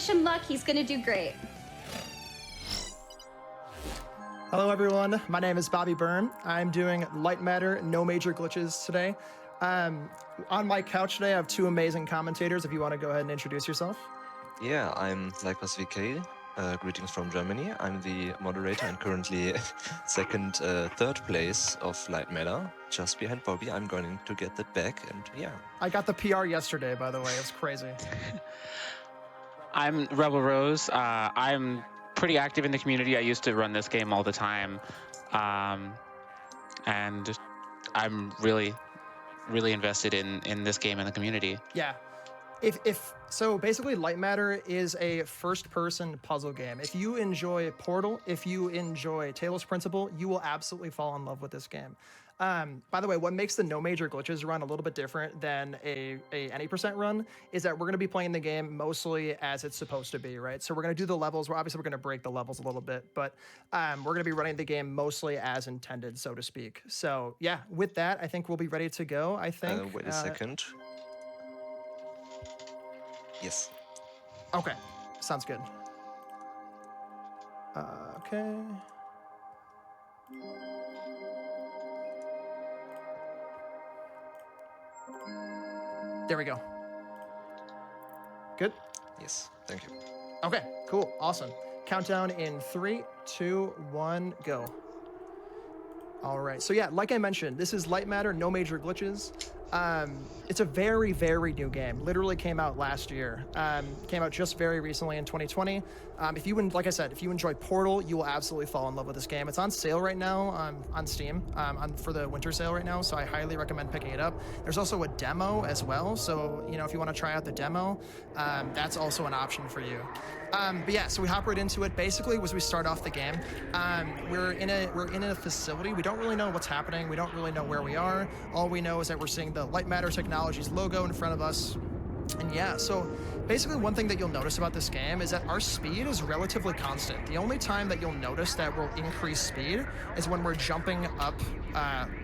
wish him luck. He's gonna do great. Hello everyone, my name is bobbyburm. I'm doing Lightmatter, no major glitches today. On my couch today, I have two amazing commentators. If you want to go ahead and introduce yourself. Yeah, I'm LaicosVK. Greetings from Germany. I'm the moderator and currently third place of Lightmatter, just behind Bobby. I'm going to get that back, and yeah. I got the PR yesterday, by the way. It's crazy. I'm RebelRose. I'm pretty active in the community. I used to run this game all the time, and I'm really invested in this game and the community. Yeah. So basically Lightmatter is a first-person puzzle game. If you enjoy Portal, if you enjoy Talos Principle, you will absolutely fall in love with this game. By the way, what makes the no major glitches run a little bit different than a any percent run is that we're going to be playing the game mostly as it's supposed to be, right? So we're going to do the levels. We're going to break the levels a little bit, but we're going to be running the game mostly as intended, so to speak. So yeah, with that, I think we'll be ready to go. I think. Wait a second. Yes. Okay, sounds good. Okay. There we go. Good? Yes, thank you. Okay, cool, awesome. Countdown in 3, 2, 1, go. All right, so yeah, like I mentioned, this is Lightmatter, no major glitches. It's a very, very new game. Literally came out last year. Came out just very recently in 2020. Like I said, if you enjoy Portal, you will absolutely fall in love with this game. It's on sale right now on Steam for the winter sale right now, so I highly recommend picking it up. There's also a demo as well, so if you want to try out the demo, that's also an option for you. But yeah, so we hop right into it. Basically, as we start off the game, we're in a facility. We don't really know what's happening. We don't really know where we are. All we know is that we're seeing the Lightmatter Technologies logo in front of us. And yeah, so basically one thing that you'll notice about this game is that our speed is relatively constant. The only time that you'll notice that we'll increase speed is when we're jumping up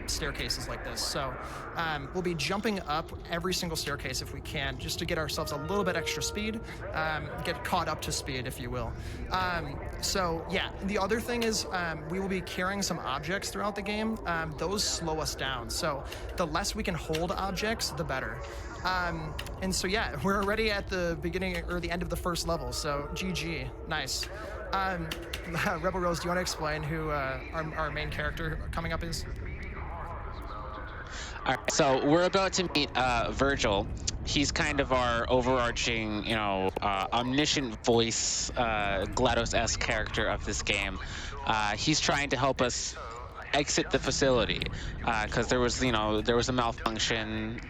staircases like this. So we'll be jumping up every single staircase if we can, just to get ourselves a little bit extra speed, get caught up to speed, if you will. So yeah, the other thing is we will be carrying some objects throughout the game. Those slow us down. So the less we can hold objects, the better. And so yeah, we're already at the beginning or the end of the first level, so GG, nice. RebelRose, do you want to explain who our main character coming up is? All right, so we're about to meet Virgil. He's kind of our overarching, omniscient voice, GLaDOS-esque character of this game. He's trying to help us exit the facility because there was a malfunction.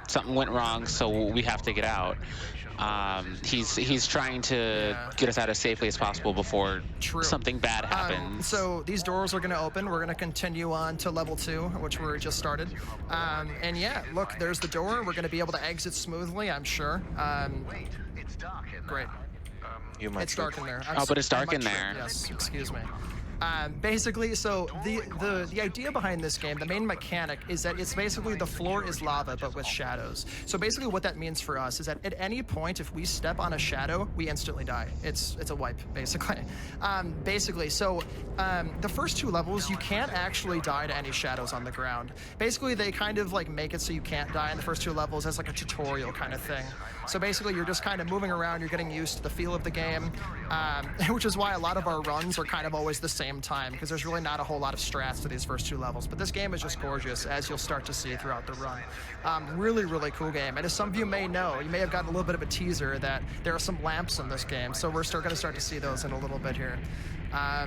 Something went wrong, so we have to get out. He's trying to get us out as safely as possible before something bad happens. So these doors are going to open. We're going to continue on to level 2, which we just started. And yeah, look, there's the door. We're going to be able to exit smoothly, I'm sure. Great. It's dark in there. Oh, but it's dark in there. Yes, excuse me. Basically, so the idea behind this game, the main mechanic, is that it's basically the floor is lava, but with shadows. So basically what that means for us is that at any point, if we step on a shadow, we instantly die. It's a wipe, basically. The first 2 levels, you can't actually die to any shadows on the ground. Basically, they kind of like make it so you can't die in the first 2 levels as like a tutorial kind of thing. So basically, you're just kind of moving around, you're getting used to the feel of the game, which is why a lot of our runs are kind of always the same time, because there's really not a whole lot of strats to these first 2 levels. But this game is just gorgeous, as you'll start to see throughout the run. Really, really cool game. And as some of you may know, you may have gotten a little bit of a teaser that there are some lamps in this game, so we're going to start to see those in a little bit here.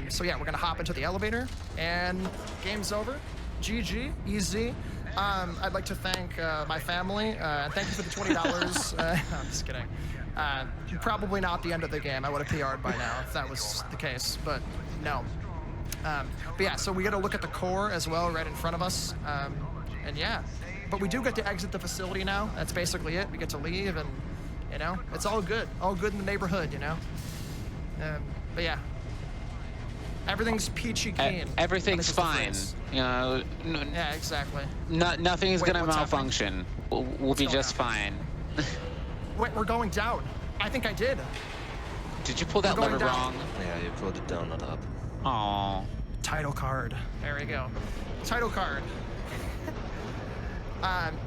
So yeah, we're going to hop into the elevator, and game's over. GG, easy. I'd like to thank my family. Thank you for the $20. I'm just kidding. Probably not the end of the game. I would have PR'd by now if that was the case, but no. But yeah, so we got to look at the core as well right in front of us. And yeah, but we do get to exit the facility now. That's basically it. We get to leave, and it's all good. All good in the neighborhood, But yeah, everything's peachy keen. Everything's fine. Yeah, exactly. Nothing's gonna malfunction. We'll be just fine. Wait, we're going down. I think I did. Did you pull that We're going lever down. wrong? Yeah, you pulled it down, not up. Oh. Title card. There we go. Title card.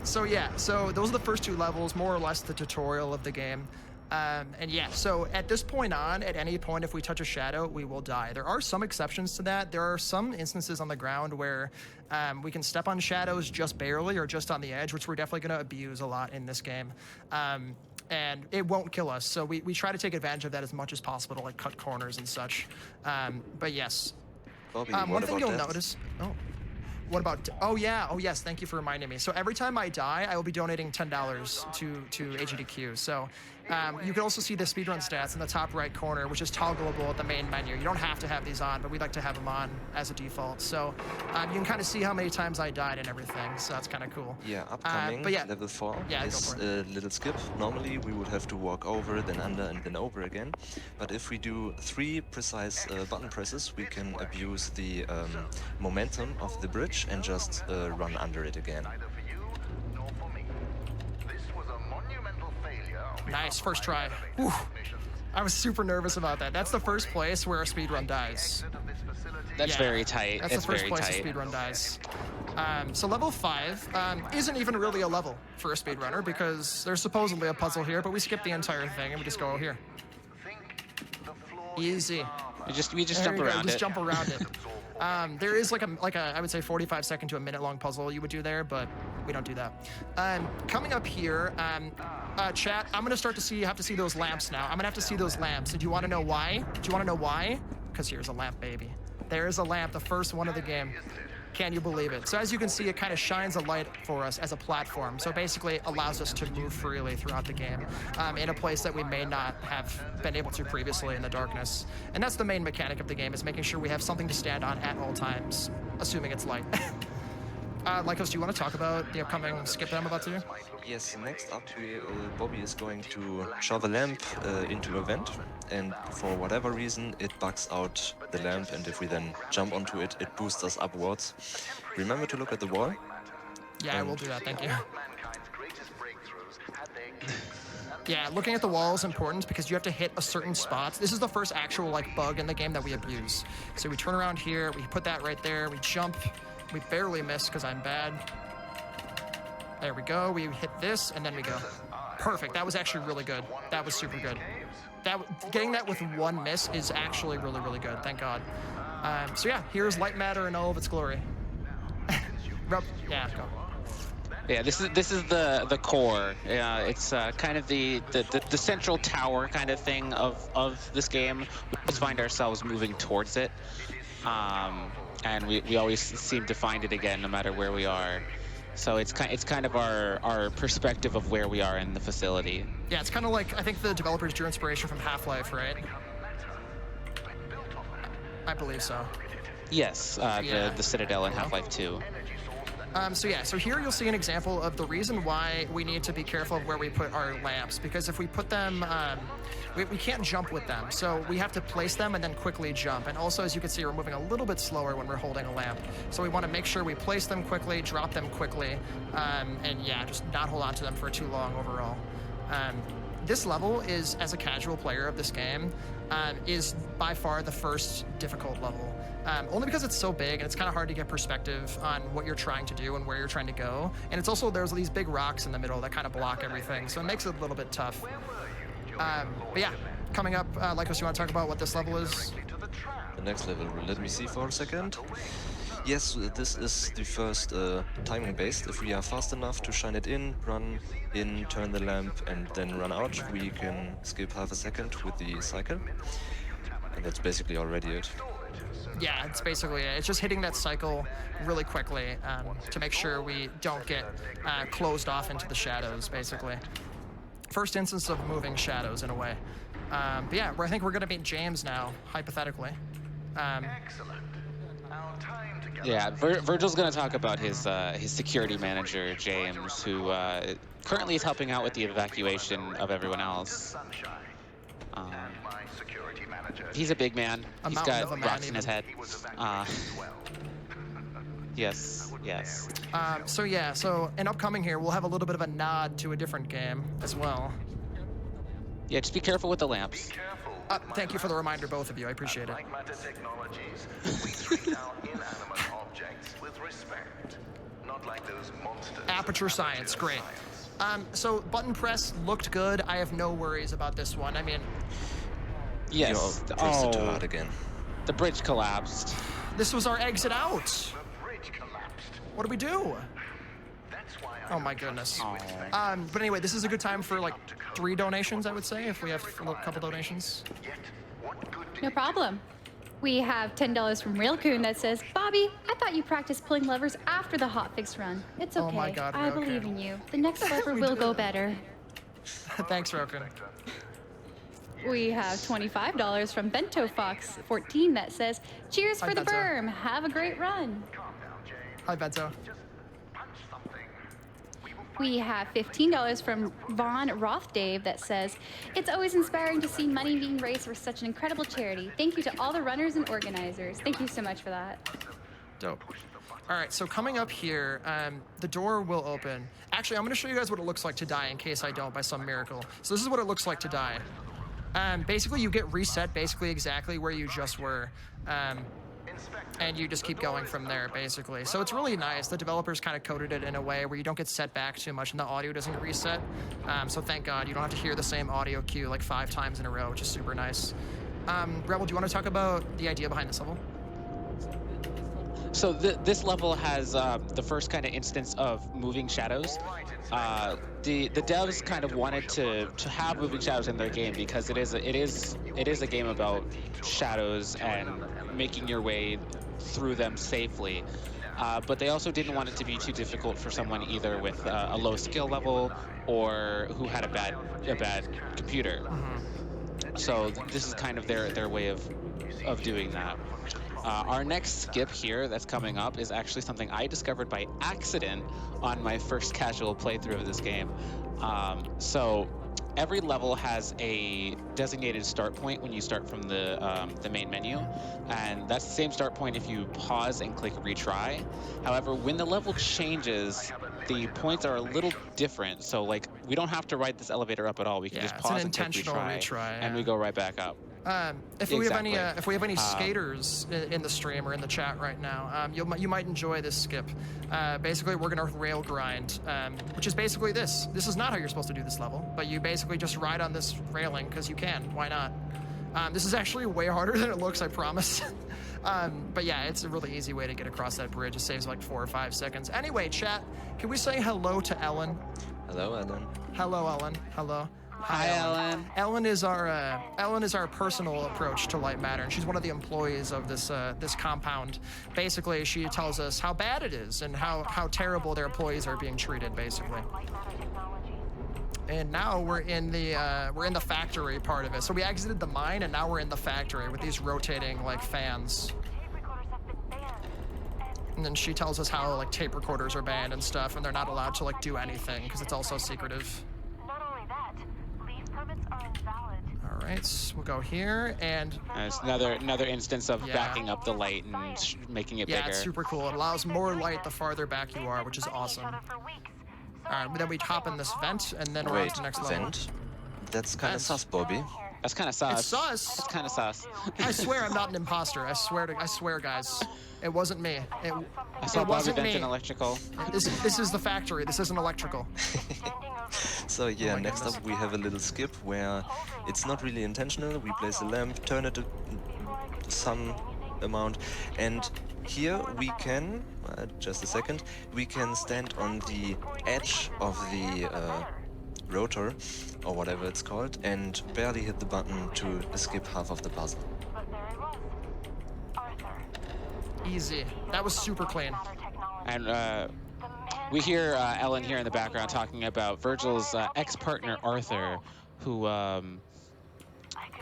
So yeah, so those are the first 2 levels, more or less the tutorial of the game. And yeah, so at this point on, at any point, if we touch a shadow, we will die. There are some exceptions to that. There are some instances on the ground where we can step on shadows just barely or just on the edge, which we're definitely going to abuse a lot in this game. And it won't kill us. So we try to take advantage of that as much as possible to like cut corners and such. But yes. Bobby, One what thing about you'll that? notice. Oh. What about? Oh yeah. Oh yes. Thank you for reminding me. So every time I die, I will be donating $10 to AGDQ. So you can also see the speedrun stats in the top right corner, which is toggleable at the main menu. You don't have to have these on, but we like to have them on as a default. So you can kind of see how many times I died and everything. So that's kind of cool. Yeah, upcoming but yeah. level 4 Yeah, go is for it. a little skip. Normally we would have to walk over, then under, and then over again. But if we do 3 precise button presses, we can abuse the momentum of the bridge and just run under it again. Nice, first try. Whew. I was super nervous about that. That's the first place where a speedrun dies. That's Yeah, very tight. That's It's the first very place tight. a speedrun dies. So level 5 isn't even really a level for a speedrunner because there's supposedly a puzzle here, but we skip the entire thing and we just go here. Easy. We just There jump you go, around just it. jump around it. There is like a I would say 45-second to a minute-long puzzle you would do there, but we don't do that. Coming up here, chat, I'm gonna start to have to see those lamps now. I'm gonna have to see those lamps. And do you want to know why? Do you want to know why? Because here's a lamp, baby. There's a lamp, the first one of the game. Can you believe it? So as you can see, it kind of shines a light for us as a platform. So basically, it allows us to move freely throughout the game in a place that we may not have been able to previously in the darkness. And that's the main mechanic of the game, is making sure we have something to stand on at all times, assuming it's light. Laicos, do you want to talk about the upcoming skip that I'm about to do? Yes, next up, Bobby is going to shove a lamp into a vent, and for whatever reason, it bugs out the lamp, and if we then jump onto it, it boosts us upwards. Remember to look at the wall. Yeah, I will do that, thank you. Yeah, looking at the wall is important because you have to hit a certain spot. This is the first actual like bug in the game that we abuse. So we turn around here, we put that right there, we jump, we barely miss because I'm bad. There we go, we hit this and then we go. Perfect, that was actually really good. That was super good. Getting that with 1 miss is actually really, really good, thank God. So yeah, here's Lightmatter in all of its glory. Yeah, go. Yeah, this is the core. It's kind of the central tower kind of thing of this game. We just find ourselves moving towards it, and we always seem to find it again, no matter where we are. So it's kind of our perspective of where we are in the facility. Yeah, it's kind of like, I think the developers drew inspiration from Half-Life, right? I believe so. Yes, Yeah. the Citadel in Half-Life 2. So yeah, so here you'll see an example of the reason why we need to be careful of where we put our lamps, because if we put them, we can't jump with them, so we have to place them and then quickly jump. And also, as you can see, we're moving a little bit slower when we're holding a lamp. So we want to make sure we place them quickly, drop them quickly, and yeah, just not hold on to them for too long overall. This level is, as a casual player of this game, is by far the first difficult level. Only because it's so big and it's kind of hard to get perspective on what you're trying to do and where you're trying to go. And it's also, there's these big rocks in the middle that kind of block everything, so it makes it a little bit tough. But yeah, coming up, Laicos, you want to talk about what this level is? The next level, let me see for a second. Yes, this is the first timing based. If we are fast enough to shine it in, run in, turn the lamp, and then run out, we can skip half a second with the cycle. And that's basically already it. Yeah, it's basically it. It's just hitting that cycle really quickly to make sure we don't get closed off into the shadows, basically. First instance of moving shadows, in a way. But yeah, I think we're going to meet James now, hypothetically. Yeah, Virgil's going to talk about his security manager, James, who currently is helping out with the evacuation of everyone else. He's a big man. He's got rocks in his head. Yes. So yeah, so in upcoming here, we'll have a little bit of a nod to a different game as well. Yeah, just be careful with the lamps. Thank you for the reminder, both of you. I appreciate it. Lightmatter Technologies, we treat our inanimate objects with respect, not like those monsters. Aperture science, great. So button press looked good. I have no worries about this one. I mean, Yes. You pressed it too hard again. The bridge collapsed. this was our exit out. The bridge collapsed. What do we do? That's why Oh my goodness. Oh. But anyway, this is a good time for like 3 donations, I would say, if we have a couple donations. Yet, what good do No problem. We have $10 from Railcoon that says, Bobby, I thought you practiced pulling levers after the hotfix run. It's okay. Oh my God, I Railcoon. believe in you. The next lever We will did go it. better. Thanks, Roken. We have $25 from Bento Fox 14 that says, cheers Hi, for the Bento. berm. Have a great run. Hi, Bento. punch something? We have $15 from Vaughn Rothdave that says, it's always inspiring to see money being raised for such an incredible charity. Thank you to all the runners and organizers. Thank you so much for that. Dope. All right, so coming up here, the door will open. Actually, I'm going to show you guys what it looks like to die in case I don't by some miracle. So this is what it looks like to die. Basically, you get reset basically exactly where you just were. And you just keep going from there, basically. So it's really nice. The developers kind of coded it in a way where you don't get set back too much and the audio doesn't reset. So thank God you don't have to hear the same audio cue like 5 times in a row, which is super nice. Rebel, do you want to talk about the idea behind this level? So this level has the first kind of instance of moving shadows. The devs kind of wanted to have moving shadows in their game because it is a game about shadows and making your way through them safely. But they also didn't want it to be too difficult for someone either with a low skill level or who had a bad computer. So this is kind of their way of doing that. Our next skip here that's coming up is actually something I discovered by accident on my first casual playthrough of this game. So every level has a designated start point when you start from the main menu, and that's the same start point if you pause and click retry. However, when the level changes, the points are a little different. So like we don't have to ride this elevator up at all. We can just it's an pause and click intentional retry, and we go right back up. If we have any skaters in the stream or in the chat right now, you might enjoy this skip. Basically, we're gonna rail grind, which is basically this. This is not how you're supposed to do this level, but you basically just ride on this railing because you can. Why not? This is actually way harder than it looks, I promise. But yeah, it's a really easy way to get across that bridge. It saves like 4 or 5 seconds. Anyway, chat, can we say hello to Ellen? Hello, Ellen. Hello, Ellen. Hello. Hi, Ellen. Ellen is our personal approach to Lightmatter, and she's one of the employees of this this compound. Basically, she tells us how bad it is and how terrible their employees are being treated, basically. And now we're in the factory part of it. So we exited the mine, and now we're in the factory with these rotating like fans. And then she tells us how like tape recorders are banned and stuff, and they're not allowed to like do anything because it's all so secretive. All right, so we'll go here, and It's another instance of backing up the light and making it bigger. yeah, it's super cool. It allows more light the farther back you are, which is awesome. All right, but then we hop in this vent, and then we're on Wait, to the next level. vent? That's kind of Vent. sus, Bobby. That's kind of sus. It's sus. That's kind of sus. I swear I'm not an imposter. I swear, guys, it wasn't me. I saw it Bobby wasn't vent me. in electrical. This is the factory. This isn't electrical. So yeah, my next goodness. up we have a little skip where it's not really intentional. We place a lamp, turn it to some amount, and here we can, just a second, we can stand on the edge of the rotor, or whatever it's called, and barely hit the button to skip half of the puzzle. Easy. That was super clean. And we hear Ellen here in the background talking about Virgil's ex-partner Arthur, who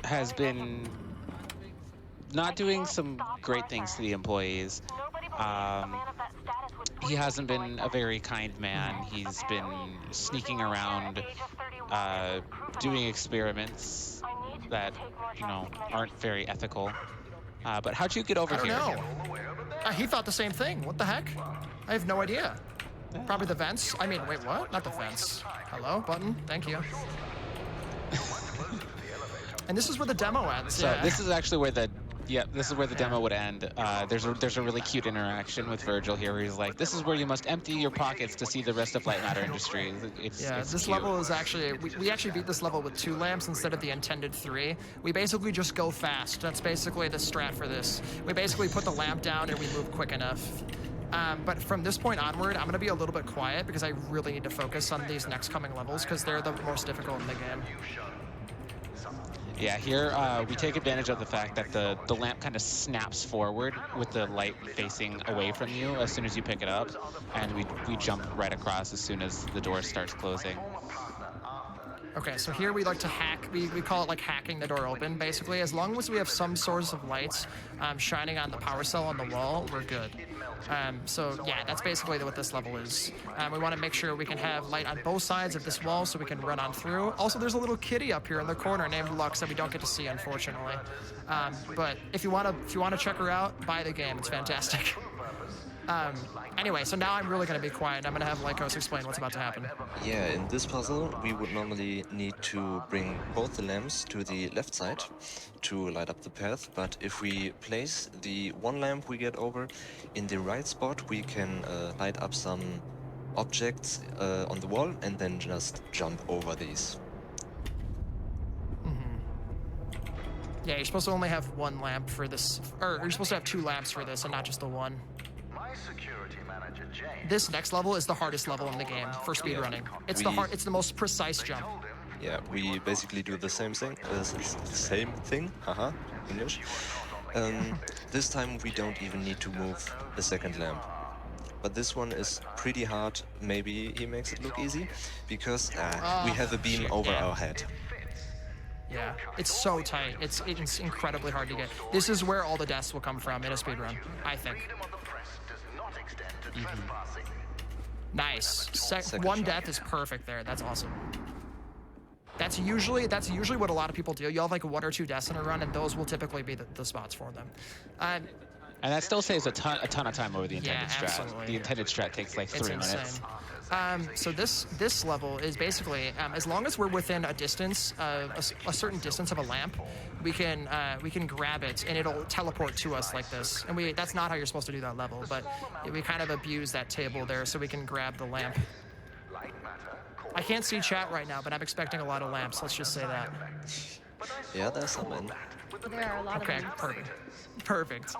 has been not doing some great things to the employees. He hasn't been a very kind man. He's been sneaking around, doing experiments that, aren't very ethical. But how'd you get over I don't here? know. He thought the same thing. What the heck? I have no idea. Probably the vents. I mean, wait, what? Not the vents. Hello, button. Thank you. And this is where the demo ends. So yeah. this is actually where the demo would end. There's a really cute interaction with Virgil here, where he's like, "This is where you must empty your pockets to see the rest of Lightmatter Industries." It's This cute. level is actually, we actually beat this level with 2 lamps instead of the intended 3. We basically just go fast. That's basically the strat for this. We basically put the lamp down and we move quick enough. But from this point onward, I'm going to be a little bit quiet because I really need to focus on these next coming levels because they're the most difficult in the game. Yeah, here we take advantage of the fact that the lamp kind of snaps forward with the light facing away from you as soon as you pick it up, and we jump right across as soon as the door starts closing. Okay, so here we like to hack, we call it like hacking the door open, basically. As long as we have some source of lights shining on the power cell on the wall, we're good. So yeah, that's basically what this level is. We want to make sure we can have light on both sides of this wall so we can run on through. Also, there's a little kitty up here in the corner named Lux that we don't get to see, unfortunately. But if you want to check her out, buy the game. It's fantastic. Anyway, so now I'm really going to be quiet. I'm going to have Laicos explain what's about to happen. Yeah, in this puzzle, we would normally need to bring both the lamps to the left side to light up the path, but if we place the one lamp we get over in the right spot, we can light up some objects on the wall and then just jump over these. Yeah, you're supposed to only have 1 lamp for this, or you're supposed to have 2 lamps for this and not just the 1. Security manager James. This next level is the hardest level in the game for speedrunning. It's the most precise jump. Yeah, we basically do the same thing. English. This time we don't even need to move the second lamp. But this one is pretty hard. Maybe he makes it look easy because we have a beam over our head. Yeah, it's so tight. It's incredibly hard to get. This is where all the deaths will come from in a speedrun, I think. Nice. One death is perfect there. That's awesome. That's usually what a lot of people do. You'll have like 1 or 2 deaths in a run, and those will typically be the spots for them. And that still saves a ton of time over the intended strat. Absolutely. The intended strat takes like 3 minutes. Insane. So this level is basically as long as we're within a distance, a certain distance of a lamp, we can grab it and it'll teleport to us like this. And that's not how you're supposed to do that level, but we kind of abuse that table there so we can grab the lamp. I can't see chat right now, but I'm expecting a lot of lamps. Let's just say that. Yeah, there's some in. There are a lot of them. Okay, perfect.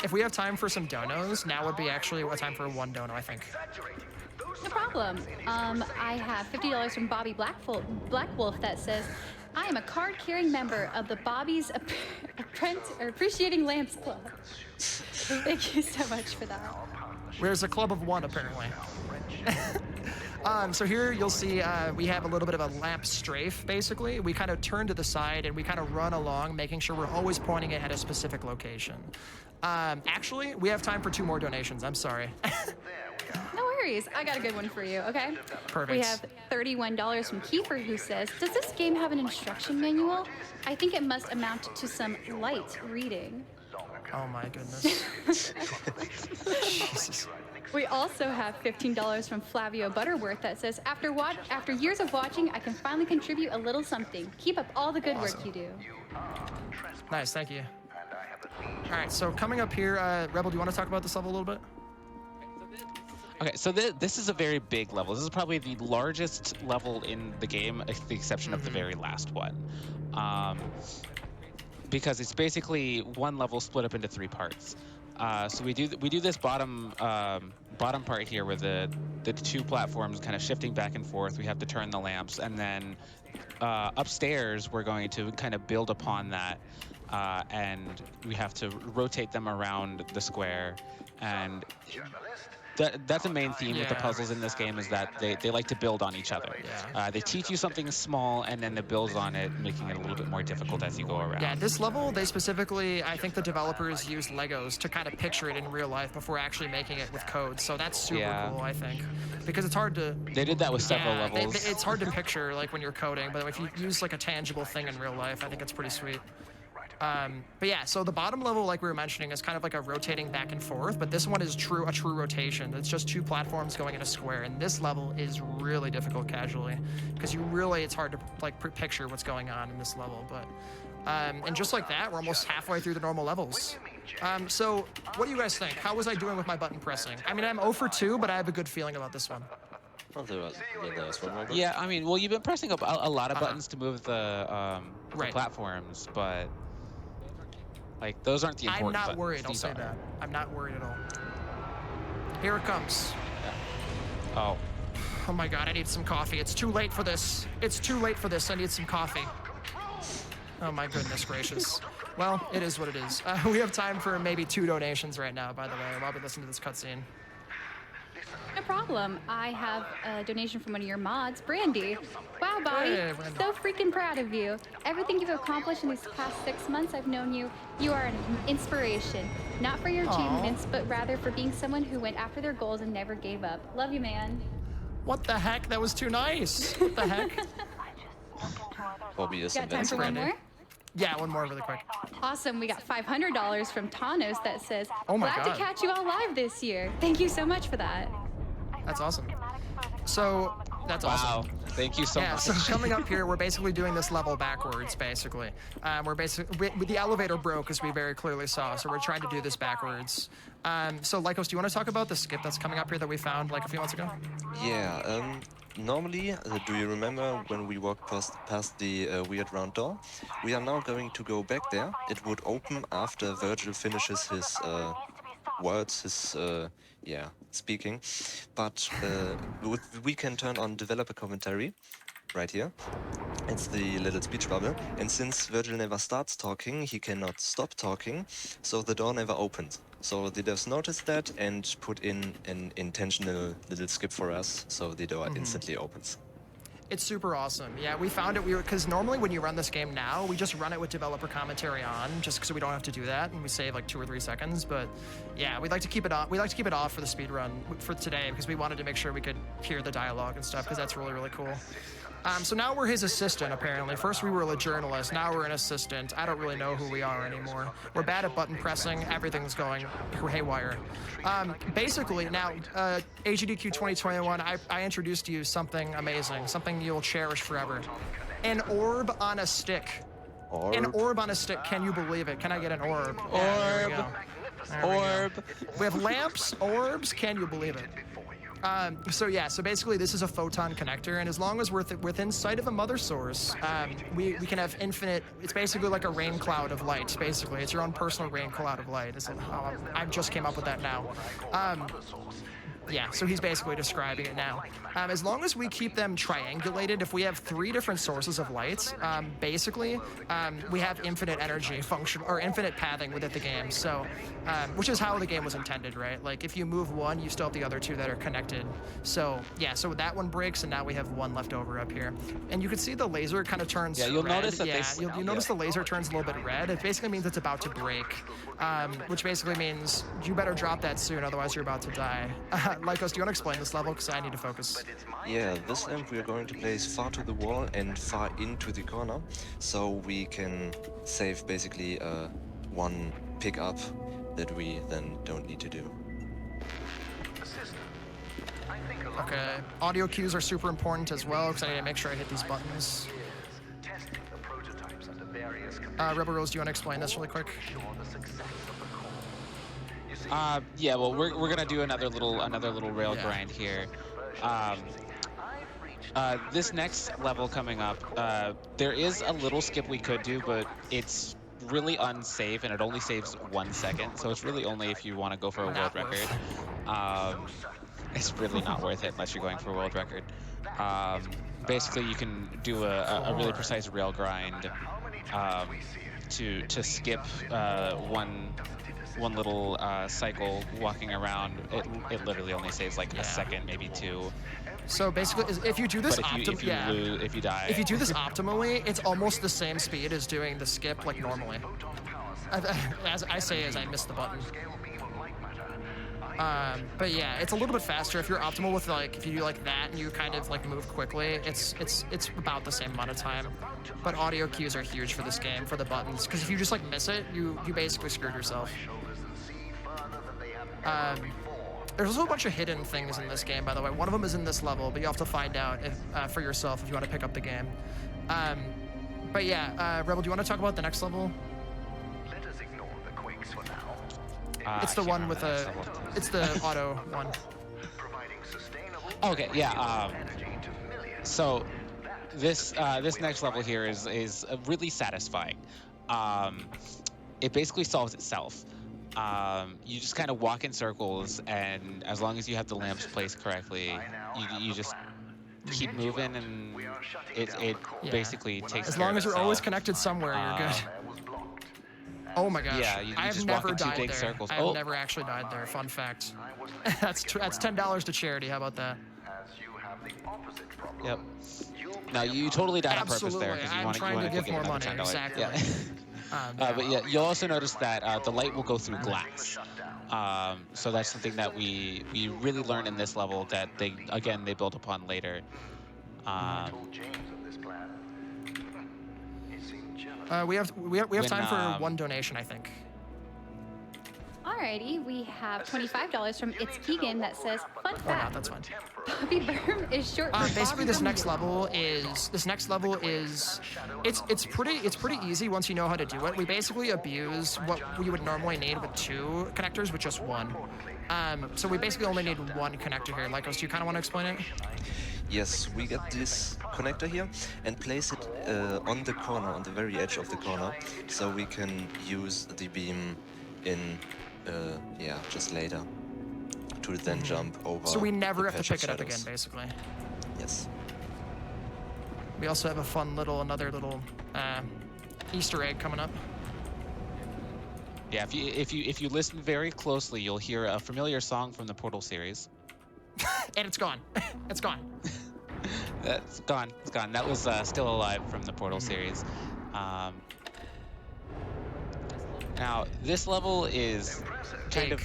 If we have time for some donos, now would be actually a time for 1 dono, I think. No problem. I have $50 from Bobby Blackwolf that says, I am a card-carrying member of the Bobby's Appreciating Lamps Club. Thank you so much for that. There's a club of 1, apparently. So here you'll see we have a little bit of a lamp strafe, basically. We kind of turn to the side and we kind of run along, making sure we're always pointing it at a specific location. Actually, we have time for 2 more donations. I'm sorry. No worries. I got a good one for you, okay? Perfect. We have $31 from Kiefer, who says, does this game have an instruction manual? I think it must amount to some light reading. Oh my goodness. Jesus. We also have $15 from Flavio Butterworth that says, after years of watching, I can finally contribute a little something. Keep up all the good work you do. Nice, thank you. All right, so coming up here, Rebel, do you want to talk about this level a little bit? Okay, so this is a very big level. This is probably the largest level in the game, with the exception of the very last one. Because it's basically 1 level split up into 3 parts. So we do this bottom part here where the 2 platforms kind of shifting back and forth. We have to turn the lamps, and then upstairs we're going to kind of build upon that, and we have to rotate them around the square. And that's a main theme with the puzzles in this game, is that they like to build on each other. They teach you something small, and then it builds on it, making it a little bit more difficult as you go around. Yeah, this level, they specifically, I think the developers used Legos to kind of picture it in real life before actually making it with code. So that's super cool, I think. Because it's hard to... They did that with several levels. It's hard to picture like when you're coding, but if you use like a tangible thing in real life, I think it's pretty sweet. But yeah, so the bottom level, like we were mentioning, is kind of like a rotating back and forth, but this one is a true rotation. It's just 2 platforms going in a square, and this level is really difficult casually, because it's hard to like picture what's going on in this level, but and just like that, we're almost halfway through the normal levels. So what do you guys think? How was I doing with my button pressing? I mean, I'm 0 for 2, but I have a good feeling about this one. Oh, there was one more. Yeah, I mean, well, you've been pressing a lot of buttons to move the Right. platforms, but like those aren't the important I'm not buttons. worried, I'll These say are. that. I'm not worried at all. Here it comes. Oh, Oh my god, I need some coffee. It's too late for this. It's too late for this. I need some coffee. Oh my goodness gracious. Well, it is what it is. We have time for maybe 2 donations right now, by the way, while we listen to this cutscene. No problem. I have a donation from one of your mods, Brandy. Wow, Bobby. Hey, Brandy. So freaking proud of you. Everything you've accomplished in these past 6 months I've known you, you are an inspiration. Not for your achievements, but rather for being someone who went after their goals and never gave up. Love you, man. What the heck? That was too nice. What the heck? Bobby is Got time for one invincible. more? Yeah, one more really quick. Awesome. We got $500 from Tanos that says, Oh my glad God. to catch you all live this year. Thank you so much for that. That's awesome. So, that's wow. awesome. Thank you so Yeah, much. so coming up here, we're basically doing this level backwards, basically. The elevator broke, as we very clearly saw, so we're trying to do this backwards. So, Lycos, do you want to talk about the skip that's coming up here that we found like a few months ago? Yeah, normally, do you remember when we walked past the weird round door? We are now going to go back there. It would open after Virgil finishes his words, his speaking. But we can turn on developer commentary right here. It's the little speech bubble. And since Virgil never starts talking, he cannot stop talking, so the door never opens. So the devs noticed that and put in an intentional little skip for us, so the door instantly opens. It's super awesome. Yeah, we found it because normally when you run this game now, we just run it with developer commentary on, just because we don't have to do that, and we save like 2 or 3 seconds. But yeah, we'd like to keep it on. We like to keep it off for the speed run for today because we wanted to make sure we could hear the dialogue and stuff, because that's really, really cool. So now we're his assistant, apparently. First we were a journalist, now we're an assistant. I don't really know who we are anymore. We're bad at button pressing, everything's going haywire. Basically, now, AGDQ 2021, I introduced you something amazing, something you'll cherish forever. An orb on a stick. Orb? An orb on a stick, can you believe it? Can I get an orb? Yeah, there we go. There we go. Orb. We have lamps, orbs, can you believe it? So basically this is a photon connector, and as long as we're within sight of a mother source, we can have infinite, it's basically like a rain cloud of light, basically. It's your own personal rain cloud of light. I just came up with that now. Yeah, so he's basically describing it now. As long as we keep them triangulated, if we have 3 different sources of light, basically, we have infinite energy function, or infinite pathing within the game. So, which is how the game was intended, right? Like, if you move one, you still have the other 2 that are connected. So, yeah, so that one breaks, and now we have 1 left over up here. And you can see the laser kind of turns Yeah, you'll red. notice that you'll notice the laser turns a little bit red. It basically means it's about to break, which basically means you better drop that soon, otherwise you're about to die. Lycos, do you want to explain this level? Because I need to focus. Yeah, this lamp we are going to place far to the wall and far into the corner, so we can save basically 1 pickup that we then don't need to do. Okay, audio cues are super important as well, because I need to make sure I hit these buttons. RebelRose, do you want to explain this really quick? Yeah, well, we're gonna do another little rail grind here. This next level coming up, there is a little skip we could do, but it's really unsafe, and it only saves 1 second, so it's really only if you want to go for a world record. It's really not worth it unless you're going for a world record. Basically, you can do a really precise rail grind to skip one little cycle walking around. It literally only saves like a second, maybe 2. So basically, if you do this if you die, if you do this optimally, it's almost the same speed as doing the skip like normally. As I miss the button. But yeah, it's a little bit faster. If you're optimal with like, if you do like that and you kind of like move quickly, it's about the same amount of time. But audio cues are huge for this game, for the buttons, because if you just like miss it, you basically screwed yourself. There's also a bunch of hidden things in this game, by the way. One of them is in this level, but you have to find out if, for yourself if you want to pick up the game. But yeah, Rebel, do you want to talk about the next level? Let us ignore the quakes for now. It's the one with a, it's the auto one. Providing sustainable Okay, yeah. energy to millions. So this next level here is really satisfying. It basically solves itself. You just kind of walk in circles, and as long as you have the lamps placed correctly, you just keep moving, and it basically takes. As care long of as you're itself. always connected somewhere, you're good. Oh my gosh! Yeah, you I have just walk never in two died big there. circles. I've Oh. never actually died there. Fun fact. that's $10 to charity. How about that? As you have the opposite problem. Yep. No, you totally died on purpose Absolutely. there because you I'm want to trying to give get more another money. $10. Exactly. Yeah. But yeah, you'll also notice that the light will go through glass. So that's something that we really learn in this level that they build upon later. Told James of this plan. He seemed jealous. We have When, time for one donation, I think. Alrighty, we have $25 from It's Keegan that says, fun Oh no, fact, that's fine. Bobby Berm is short for Basically, Bobby this next Bermuda. level is it's pretty easy once you know how to do it. We basically abuse what we would normally need with 2 connectors with just 1. So we basically only need 1 connector here. Lycos, do you kind of want to explain it? Yes, we get this connector here and place it on the corner, on the very edge of the corner, so we can use the beam in, just later to then jump over. So we never the have to patch pick of it up again, shadows. basically. Yes. We also have a fun another little Easter egg coming up. Yeah, if you listen very closely, you'll hear a familiar song from the Portal series. And it's gone. It's gone. It's gone. It's gone. That was Still Alive from the Portal series. Now, this level is kind of...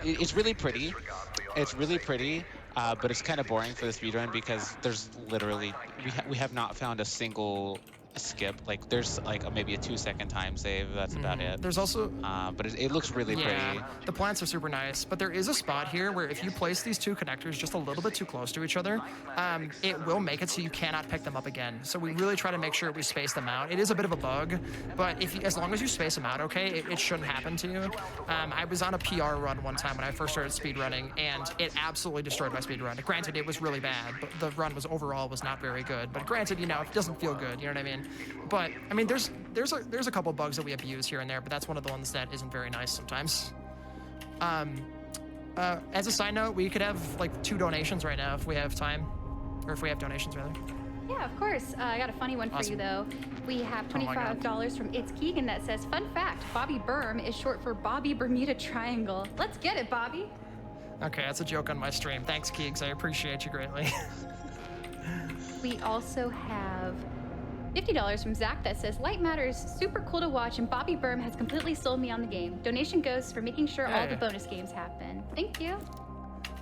It's really pretty. It's really pretty, but it's kind of boring for the speedrun because there's literally... We have not found a single skip. Like, there's like maybe a 2-second time save. That's about it. There's also... But it looks really pretty. The plants are super nice, but there is a spot here where if you place these 2 connectors just a little bit too close to each other, it will make it so you cannot pick them up again. So we really try to make sure we space them out. It is a bit of a bug, but as long as you space them out okay, it shouldn't happen to you. I was on a PR run one time when I first started speedrunning, and it absolutely destroyed my speedrun. Granted, it was really bad, but the run overall was not very good. But granted, it doesn't feel good, you know what I mean? But I mean, there's a couple bugs that we abuse here and there, but that's one of the ones that isn't very nice sometimes. As a side note, we could have like 2 donations right now if we have time, or if we have donations rather. Yeah, of course. I got a funny one for you, though. We have $25 from It's Keegan that says, fun fact, Bobby Berm is short for Bobby Bermuda Triangle. Let's get it, Bobby. Okay, that's a joke on my stream. Thanks, Keegs. I appreciate you greatly. We also have $50 from Zach that says, Lightmatter is super cool to watch, and Bobby Berm has completely sold me on the game. Donation goes for making sure all the bonus games happen. Thank you.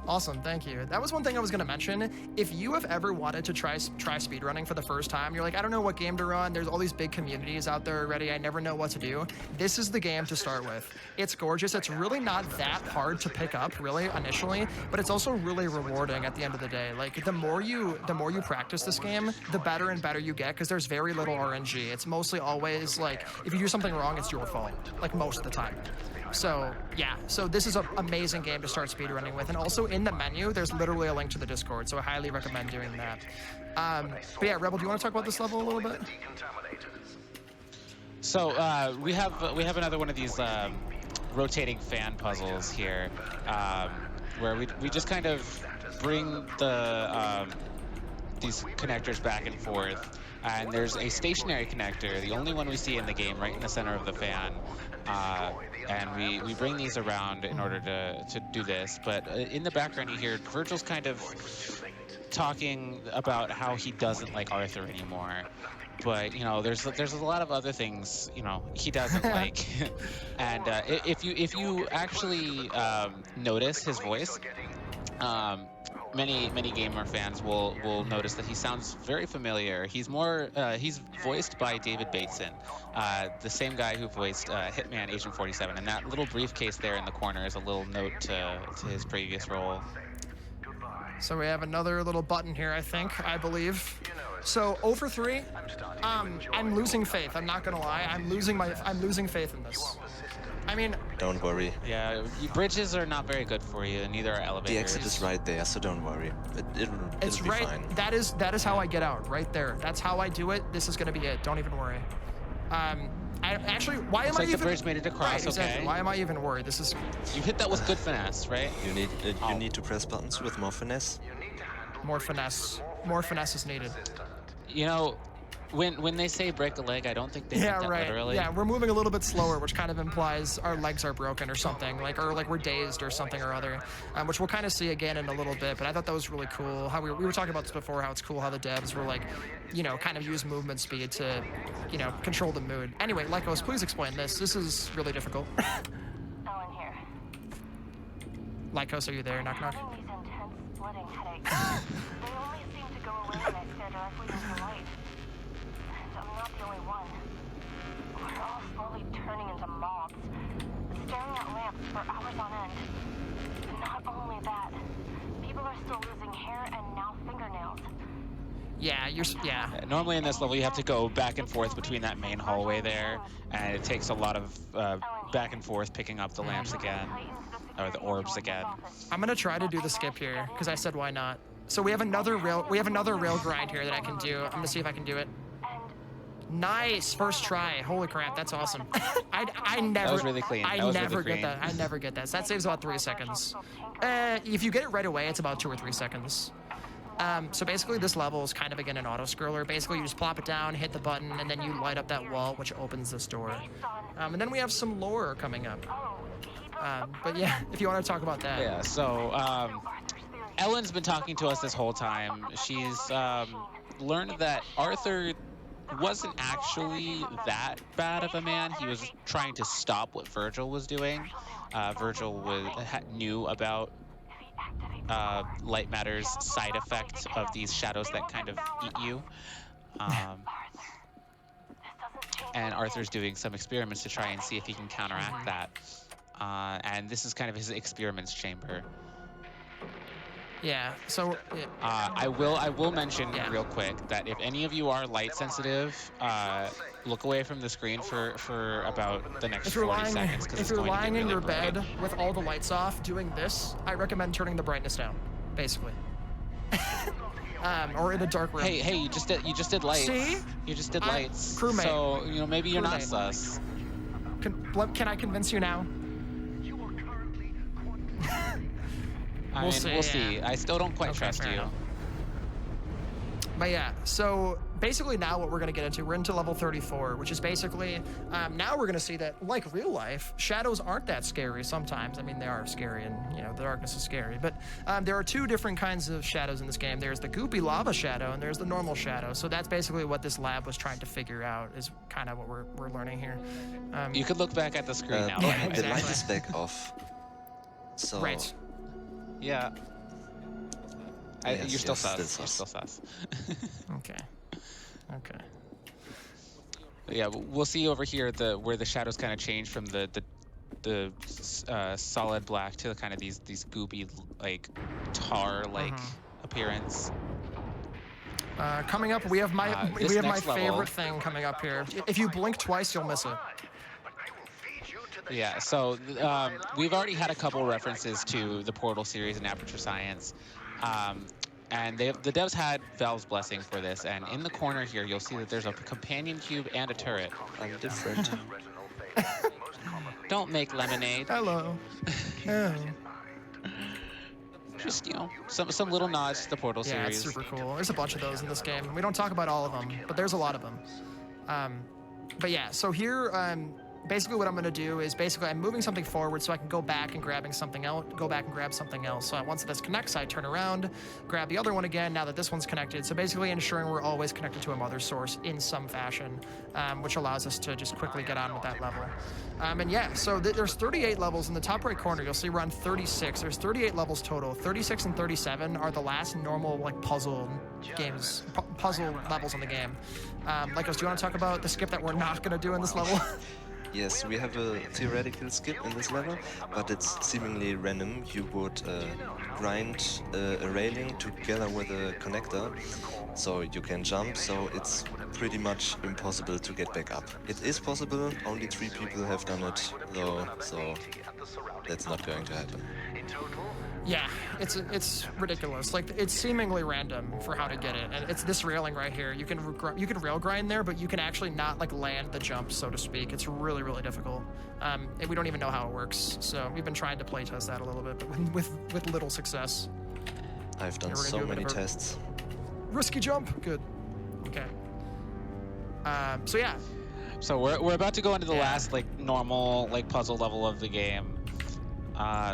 Awesome, thank you. That was one thing I was gonna mention. If you have ever wanted to try speedrunning for the first time, you're like, I don't know what game to run, there's all these big communities out there already, I never know what to do. This is the game to start with. It's gorgeous, it's really not that hard to pick up, really, initially, but it's also really rewarding at the end of the day. Like, the more you practice this game, the better and better you get, because there's very little RNG. It's mostly always, like, if you do something wrong, it's your fault, like, most of the time. So, yeah, so this is an amazing game to start speedrunning with. And also in the menu, there's literally a link to the Discord, so I highly recommend doing that. But yeah, Rebel, do you want to talk about this level a little bit? So we have another one of these rotating fan puzzles here, where we just kind of bring the these connectors back and forth. And there's a stationary connector, the only one we see in the game, right in the center of the fan. And we bring these around in order to do this. But in the background you hear Virgil's kind of talking about how he doesn't like Arthur anymore. but you know, there's a lot of other things, you know, he doesn't like. And if you actually notice his voice, many gamer fans will notice that he sounds very familiar. He's voiced by David Bateson, the same guy who voiced Hitman Agent 47, and that little briefcase there in the corner is a little note to his previous role. So we have another little button here, I believe. So 0 for 3. I'm losing faith. I'm not gonna lie. I'm losing faith in this. I mean, Don't worry. Yeah, bridges are not very good for you, and neither are elevators. The exit is right there, so don't worry. It'll be right. fine. That is how I get out, right there. That's how I do it. This is gonna be it. Don't even worry. Why am I even? The bridge made it across. Right, exactly. Okay. Why am I even worried? This is. You hit that with good finesse, right? You need to press buttons with more finesse. More finesse. More finesse is needed. You know, when they say break a leg, I don't think they mean that literally. Yeah, we're moving a little bit slower, which kind of implies our legs are broken or something, or we're dazed or something or other, which we'll kind of see again in a little bit. But I thought that was really cool. How we were talking about this before, how it's cool how the devs were like, you know, kind of use movement speed to, you know, control the mood. Anyway, Laicos, please explain this. This is really difficult. Ellen here. Laicos, are you there? Knock knock. Having these intense splitting headaches. They only seem to go away when I stare directly into light. And I'm not the only one. We're all slowly turning into mobs, staring at lamps for hours on end. Not only that, people are still losing hair and now fingernails. Yeah. Normally in this level, you have to go back and forth between that main hallway there, and it takes a lot of back and forth picking up the lamps again, or the orbs again. I'm gonna try to do the skip here because I said why not. So we have another rail grind here that I can do. I'm gonna see if I can do it. Nice, first try. Holy crap, that's awesome. I never. That was really clean. I never get that. I never get that. So that saves about 3 seconds. If you get it right away, it's about 2 or 3 seconds. So basically, this level is kind of again an auto scroller. Basically, you just plop it down, hit the button, and then you light up that wall, which opens this door. And then we have some lore coming up. But yeah, if you want to talk about that. Yeah. So Ellen's been talking to us this whole time. She's learned that Arthur wasn't actually that bad of a man. He was trying to stop what Virgil was doing. Virgil knew about Lightmatter's side effect of these shadows that kind of eat you. And Arthur's doing some experiments to try and see if he can counteract that. And this is kind of his experiments chamber. Yeah, so... I will mention real quick that if any of you are light sensitive, look away from the screen for about the next 40 seconds. If you're lying in your bed with all the lights off doing this, I recommend turning the brightness down, basically. Or in a dark room. Hey, you just did lights. See? You just did lights. Crewmate. So, you know, maybe you're not sus. Can I convince you now? We'll see. I still don't quite trust you. Enough. But yeah, so basically now what we're going to get into, we're into level 34, which is basically, now we're going to see that, like real life, shadows aren't that scary sometimes. I mean, they are scary, and, you know, the darkness is scary. But there are 2 different kinds of shadows in this game. There's the goopy lava shadow, and there's the normal shadow. So that's basically what this lab was trying to figure out, is kind of what we're learning here. You could look back at the screen now. Yeah, the light is back off. So... Right. Yeah. Yes, you're still yes, sus. still You're sus. still sus. Okay. Yeah, we'll see over here where the shadows kind of change from the solid black to kind of these goopy, like tar appearance. Coming up, we have my level. favorite thing coming up here. If you blink twice, you'll miss it. Yeah, so we've already had a couple references to the Portal series and Aperture Science. And the devs had Valve's blessing for this. And in the corner here, you'll see that there's a companion cube and a turret. I'm different. Don't make lemonade. Hello. Oh. Just, you know, some little nods to the Portal Yeah, series. it's super cool. There's a bunch of those in this game. We don't talk about all of them, but there's a lot of them. But yeah, so here, basically what I'm going to do is I'm moving something forward so I can go back and grabbing something out, go back and grab something else. So once this connects, I turn around, grab the other one again now that this one's connected. So basically ensuring we're always connected to a mother source in some fashion, which allows us to just quickly get on with that level. And yeah, so there's 38 levels in the top right corner. You'll see we're on 36. There's 38 levels total. 36 and 37 are the last normal like puzzle games, puzzle levels in the game. Lycos, do you want to talk about the skip that we're not going to do in this level? Yes, we have a theoretical skip in this level, but it's seemingly random. You would grind a railing together with a connector, so you can jump, so it's pretty much impossible to get back up. It is possible, only 3 people have done it though, so that's not going to happen. Yeah, it's ridiculous. Like, it's seemingly random for how to get it, and it's this railing right here. You can rail grind there, but you can actually not like land the jump, so to speak. It's really, really difficult, and we don't even know how it works. So we've been trying to playtest that a little bit, but with little success. I've done so many tests. Risky jump, good. Okay. So yeah. So we're about to go into the last like normal like puzzle level of the game.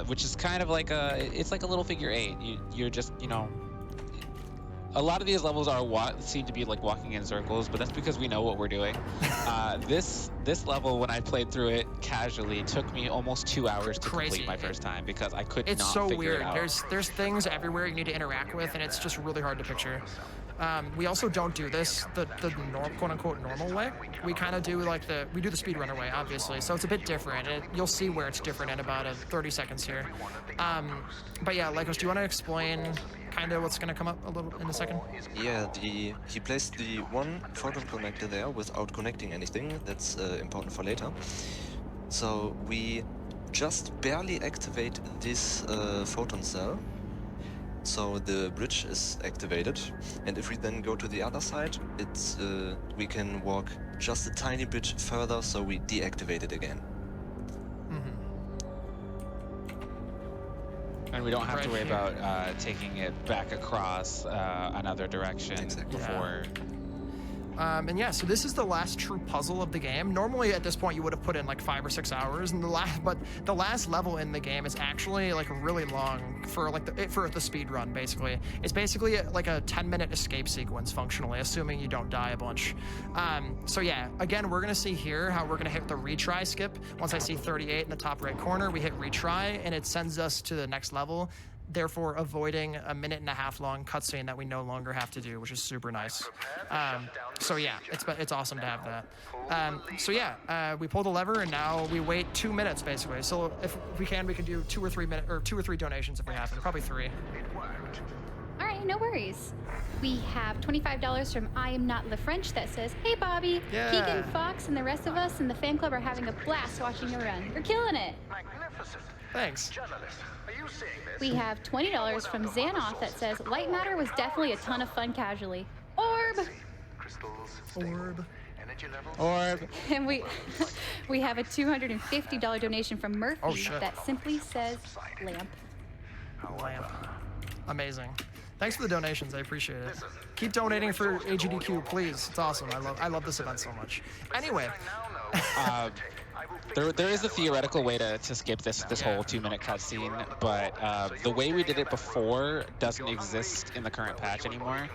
Which is kind of like it's like a little figure 8. You're just, you know, a lot of these levels seem to be like walking in circles, but that's because we know what we're doing. This level, when I played through it casually, took me almost 2 hours to complete my first time because I could not figure it out. It's so weird. There's things everywhere you need to interact with, and it's just really hard to picture. We also don't do this the quote-unquote normal way. We kind of do like we do the speedrunner way, obviously, so it's a bit different. You'll see where it's different in about 30 seconds here. But yeah, Lycos, do you want to explain kind of what's going to come up a little in a second? Yeah, he placed the one photon connector there without connecting anything. That's important for later. So we just barely activate this photon cell. So the bridge is activated, and if we then go to the other side, it's we can walk just a tiny bit further, so we deactivate it again. And we don't have to worry about taking it back across another direction before. And yeah, so this is the last true puzzle of the game. Normally at this point you would have put in like 5 or 6 hours, and but the last level in the game is actually like really long for like for the speed run. Basically, it's basically like a 10-minute escape sequence functionally, assuming you don't die a bunch. So yeah, again, we're gonna see here how we're gonna hit the retry skip. Once I see 38 in the top right corner, we hit retry, and it sends us to the next level, therefore avoiding a 1.5-minute long cutscene that we no longer have to do, which is super nice. So yeah, it's awesome to have that. So yeah, we pull the lever, and now we wait 2 minutes basically. So if we can do 2 or 3 minutes, or 2 or 3 donations if we have them. Probably 3. All right, no worries. We have $25 from I Am Not Le French that says, "Hey Bobby, Yeah. Keegan, Fox, and the rest of us in the fan club are having a blast watching you run. You're killing it." Magnificent. Thanks. Journalist, are you seeing this? We have $20 from Xanoth that says, "Lightmatter was definitely a ton of fun casually." Orb! Crystals, Orb. energy levels. Orb. And we have a $250 donation from Murphy Oh, shit. that simply says, "Lamp." Lamp. Amazing. Thanks for the donations. I appreciate it. Keep donating for AGDQ, please. It's awesome. I love this event so much. Anyway. There is a theoretical way to skip this whole 2-minute cutscene, but the way we did it before doesn't exist in the current patch anymore,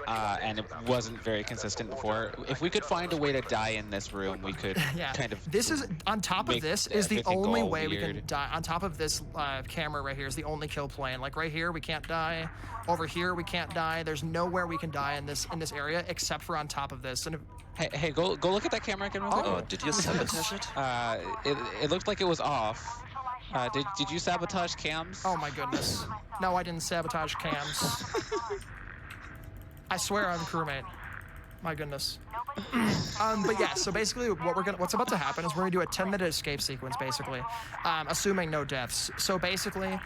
and it wasn't very consistent before. If we could find a way to die in this room, we could kind of. This is on top of this is the everything only go way we can weird. die. On top of this camera right here is the only kill plane. Like right here, we can't die. Over here, we can't die. There's nowhere we can die in this area except for on top of this. And Hey, go look at that camera again real quick. Oh, did you sabotage it? It looked like it was off. Did you sabotage cams? oh my goodness, no, I didn't sabotage cams. I swear I'm crewmate. My goodness. But yeah, so basically what's about to happen is we're gonna do a 10-minute escape sequence, basically, assuming no deaths. So basically,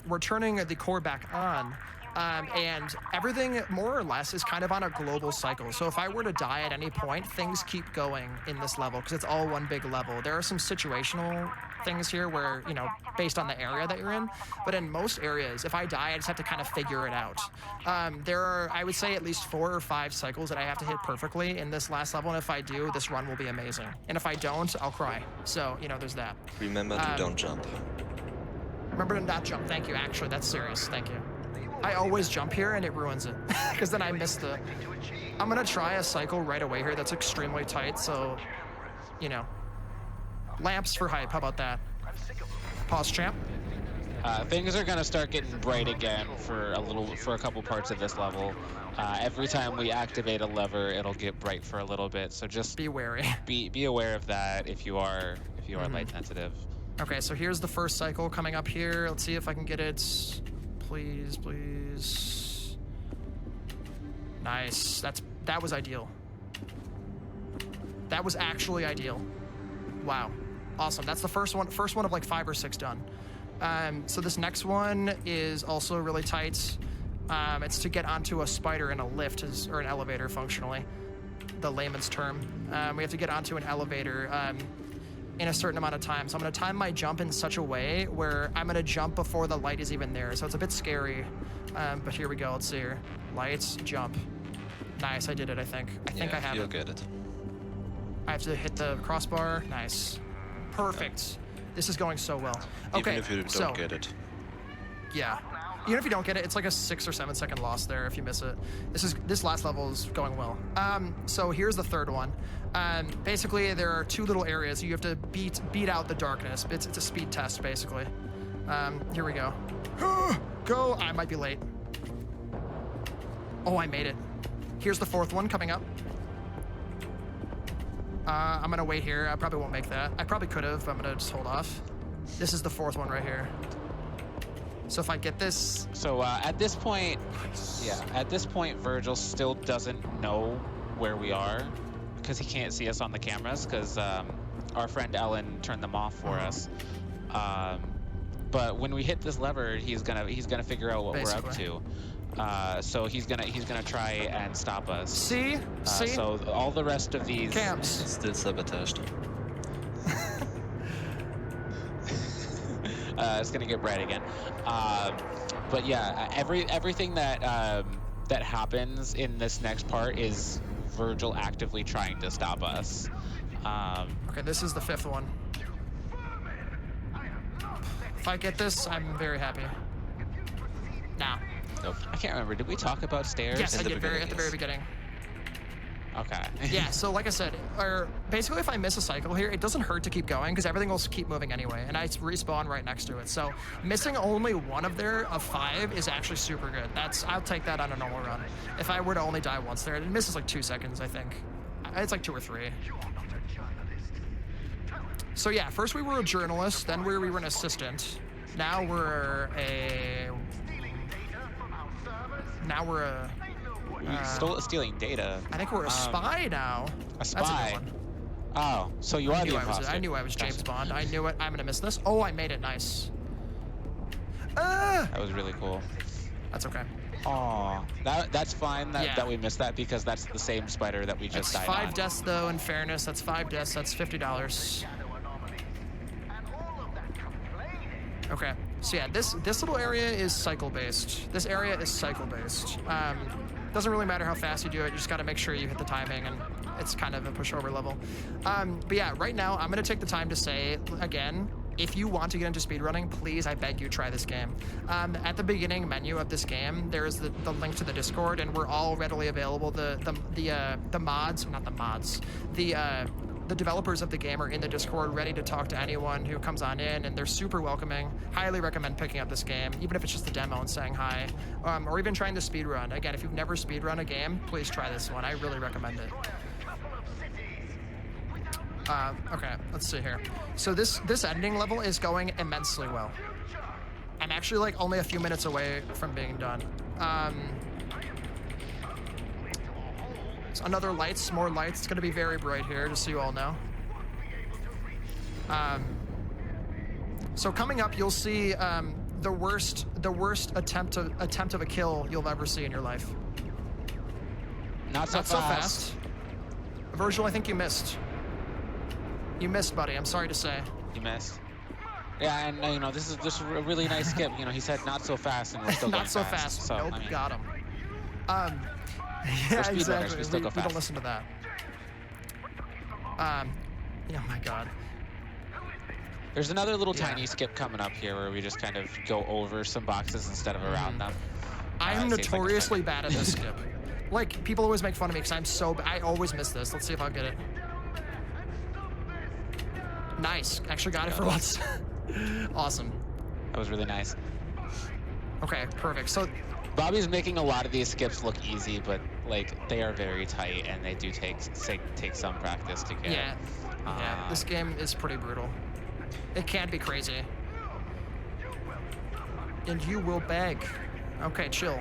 we're turning the core back on, and everything more or less is kind of on a global cycle. So if I were to die at any point, things keep going in this level because it's all one big level. There are some situational things here where, you know, based on the area that you're in. But in most areas, if I die, I just have to kind of figure it out. There are, I would say, at least 4 or 5 cycles that I have to hit perfectly in this last level, and if I do, this run will be amazing. And if I don't, I'll cry. So, you know, there's that. Remember to don't jump. Remember to not jump. Thank you. Actually, that's serious. Thank you. I always jump here, and it ruins it. Because then I miss the... I'm going to try a cycle right away here that's extremely tight, so, you know. Lamps for hype. How about that? Pause, champ. Things are gonna start getting bright again for a couple parts of this level. Every time we activate a lever, it'll get bright for a little bit. So just be wary. Be aware of that if you are light sensitive. Okay, so here's the first cycle coming up here. Let's see if I can get it. Please, please. Nice. That was ideal. That was actually ideal. Wow. Awesome. That's the first one of like 5 or 6 done. So this next one is also really tight. It's to get onto a spider in a lift, or an elevator functionally, the layman's term. We have to get onto an elevator in a certain amount of time. So I'm going to time my jump in such a way where I'm going to jump before the light is even there. So it's a bit scary. But here we go. Let's see here. Lights, jump. Nice. I did it, I think. I think I have you'll it. get it. I have to hit the crossbar. Nice. Perfect. This is going so well. Okay, Even if you don't get it. Yeah. Even if you don't get it, it's like a 6 or 7 second loss there if you miss it. This last level is going well. So here's the third one. Basically, there are 2 little areas. You have to beat out the darkness. It's a speed test, basically. Here we go. Go! I might be late. Oh, I made it. Here's the 4th one coming up. I'm gonna wait here. I probably won't make that. I probably could have, but I'm gonna just hold off. This is the 4th one right here. So if I get this... So at this point, Virgil still doesn't know where we are because he can't see us on the cameras because our friend Ellen turned them off for us. But when we hit this lever, he's gonna figure out what we're up to. So he's gonna try and stop us. See? So all the rest of these cams still sabotaged. It's gonna get bright again. But yeah, everything that that happens in this next part is Virgil actively trying to stop us. Okay, this is the 5th one. If I get this, I'm very happy. Nah. Nope. I can't remember. Did we talk about stairs? Yes, I did at the very yes. beginning. Okay. Yeah, so like I said, basically if I miss a cycle here, it doesn't hurt to keep going because everything will keep moving anyway, and I respawn right next to it. So missing only one of 5 is actually super good. I'll take that on a normal run. If I were to only die once there, it misses like 2 seconds, I think. It's like 2 or 3. So yeah, first we were a journalist, then we were an assistant. Now we're a... stealing data. I think we're a spy now. A spy. That's a good one. Oh, so you are the imposter. I knew I was James Bond. I knew it. I'm gonna miss this. Oh, I made it. Nice. That was really cool. That's okay. Oh, that's fine that we missed that because that's the same spider that we just died on. 5 deaths though. In fairness, that's 5 deaths. That's $50. Okay. So yeah, this little area is cycle based. This area is cycle based. Doesn't really matter how fast you do it. You just got to make sure you hit the timing, and it's kind of a pushover level. But yeah, right now I'm gonna take the time to say again, if you want to get into speedrunning, please, I beg you, try this game. At the beginning menu of this game, there is the link to the Discord, and we're all readily available. The developers of the game are in the Discord ready to talk to anyone who comes on in, and they're super welcoming. Highly recommend picking up this game, even if it's just a demo and saying hi, or even trying to speedrun. Again, if you've never speedrun a game, please try this one. I really recommend it. Okay, let's see here. So this ending level is going immensely well. I'm actually like only a few minutes away from being done. So another lights, more lights. It's gonna be very bright here, just so you all know. So coming up, you'll see the worst attempt of a kill you'll ever see in your life. Not so fast. Virgil, I think you missed. You missed, buddy. I'm sorry to say. You missed. Yeah, and you know, this is just a really nice skip. You know, he said not so fast, and we're still going Not so fast. So, Nope, I mean, got him. we're Yeah, speedrunners, exactly. we still go We don't fast. listen to that. Oh my God. There's another little Yeah. tiny skip coming up here where we just kind of go over some boxes instead of around them. I'm It seems like a fun- notoriously bad at this skip. Like, people always make fun of me because I'm so I always miss this. Let's see if I'll get it. Nice. Actually got it for once. Awesome. That was really nice. Okay, perfect. So, Bobby's making a lot of these skips look easy, but like they are very tight and they do take some practice to get. yeah, this game is pretty brutal. It can be crazy. And you will beg. Okay, chill.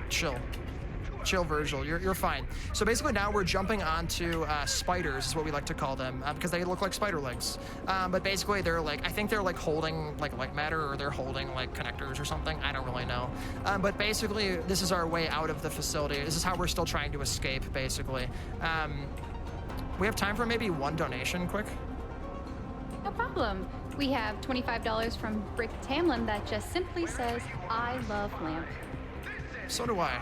Chill, Virgil. You're fine. So basically now we're jumping onto spiders, is what we like to call them, because they look like spider legs. But basically they're like, I think they're like holding like Lightmatter, or they're holding like connectors or something. I don't really know. But basically this is our way out of the facility. This is how we're still trying to escape, basically. We have time for maybe one donation, quick. No problem. We have $25 from Brick Tamlin that just simply says, I love lamp. So do I.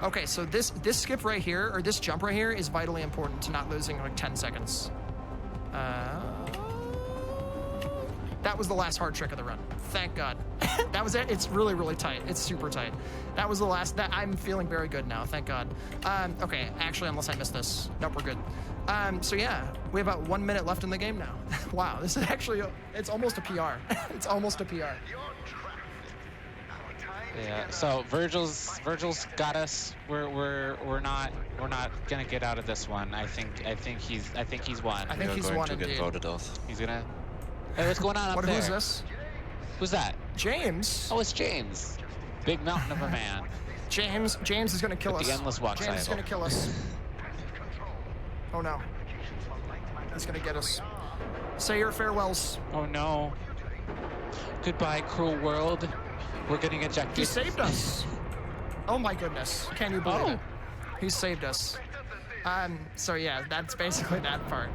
Okay, so this skip right here, or this jump right here, is vitally important to not losing like 10 seconds. That was the last hard trick of the run. Thank God. That was it. It's really, really tight. It's super tight. That was the last. That I'm feeling very good now. Thank God. Okay, actually, unless I missed this. Nope, we're good. So yeah, we have about 1 minute left in the game now. Wow, this is actually, it's almost a PR. It's almost a PR. Yeah. So Virgil's got us. We're not gonna get out of this one. I think he's won. I think he's going won to indeed. get voted off. He's gonna. Hey, what's going on up What? there? Who's this? Who's that? James. Oh, it's James. Big mountain of a man. James is gonna kill With us. the endless walk James is cycle. gonna kill us. Oh no. He's gonna get us. Say your farewells. Oh no. Goodbye, cruel world. We're getting ejected. He saved us. Oh my goodness. Can you believe it? He saved us. So yeah, that's basically that part.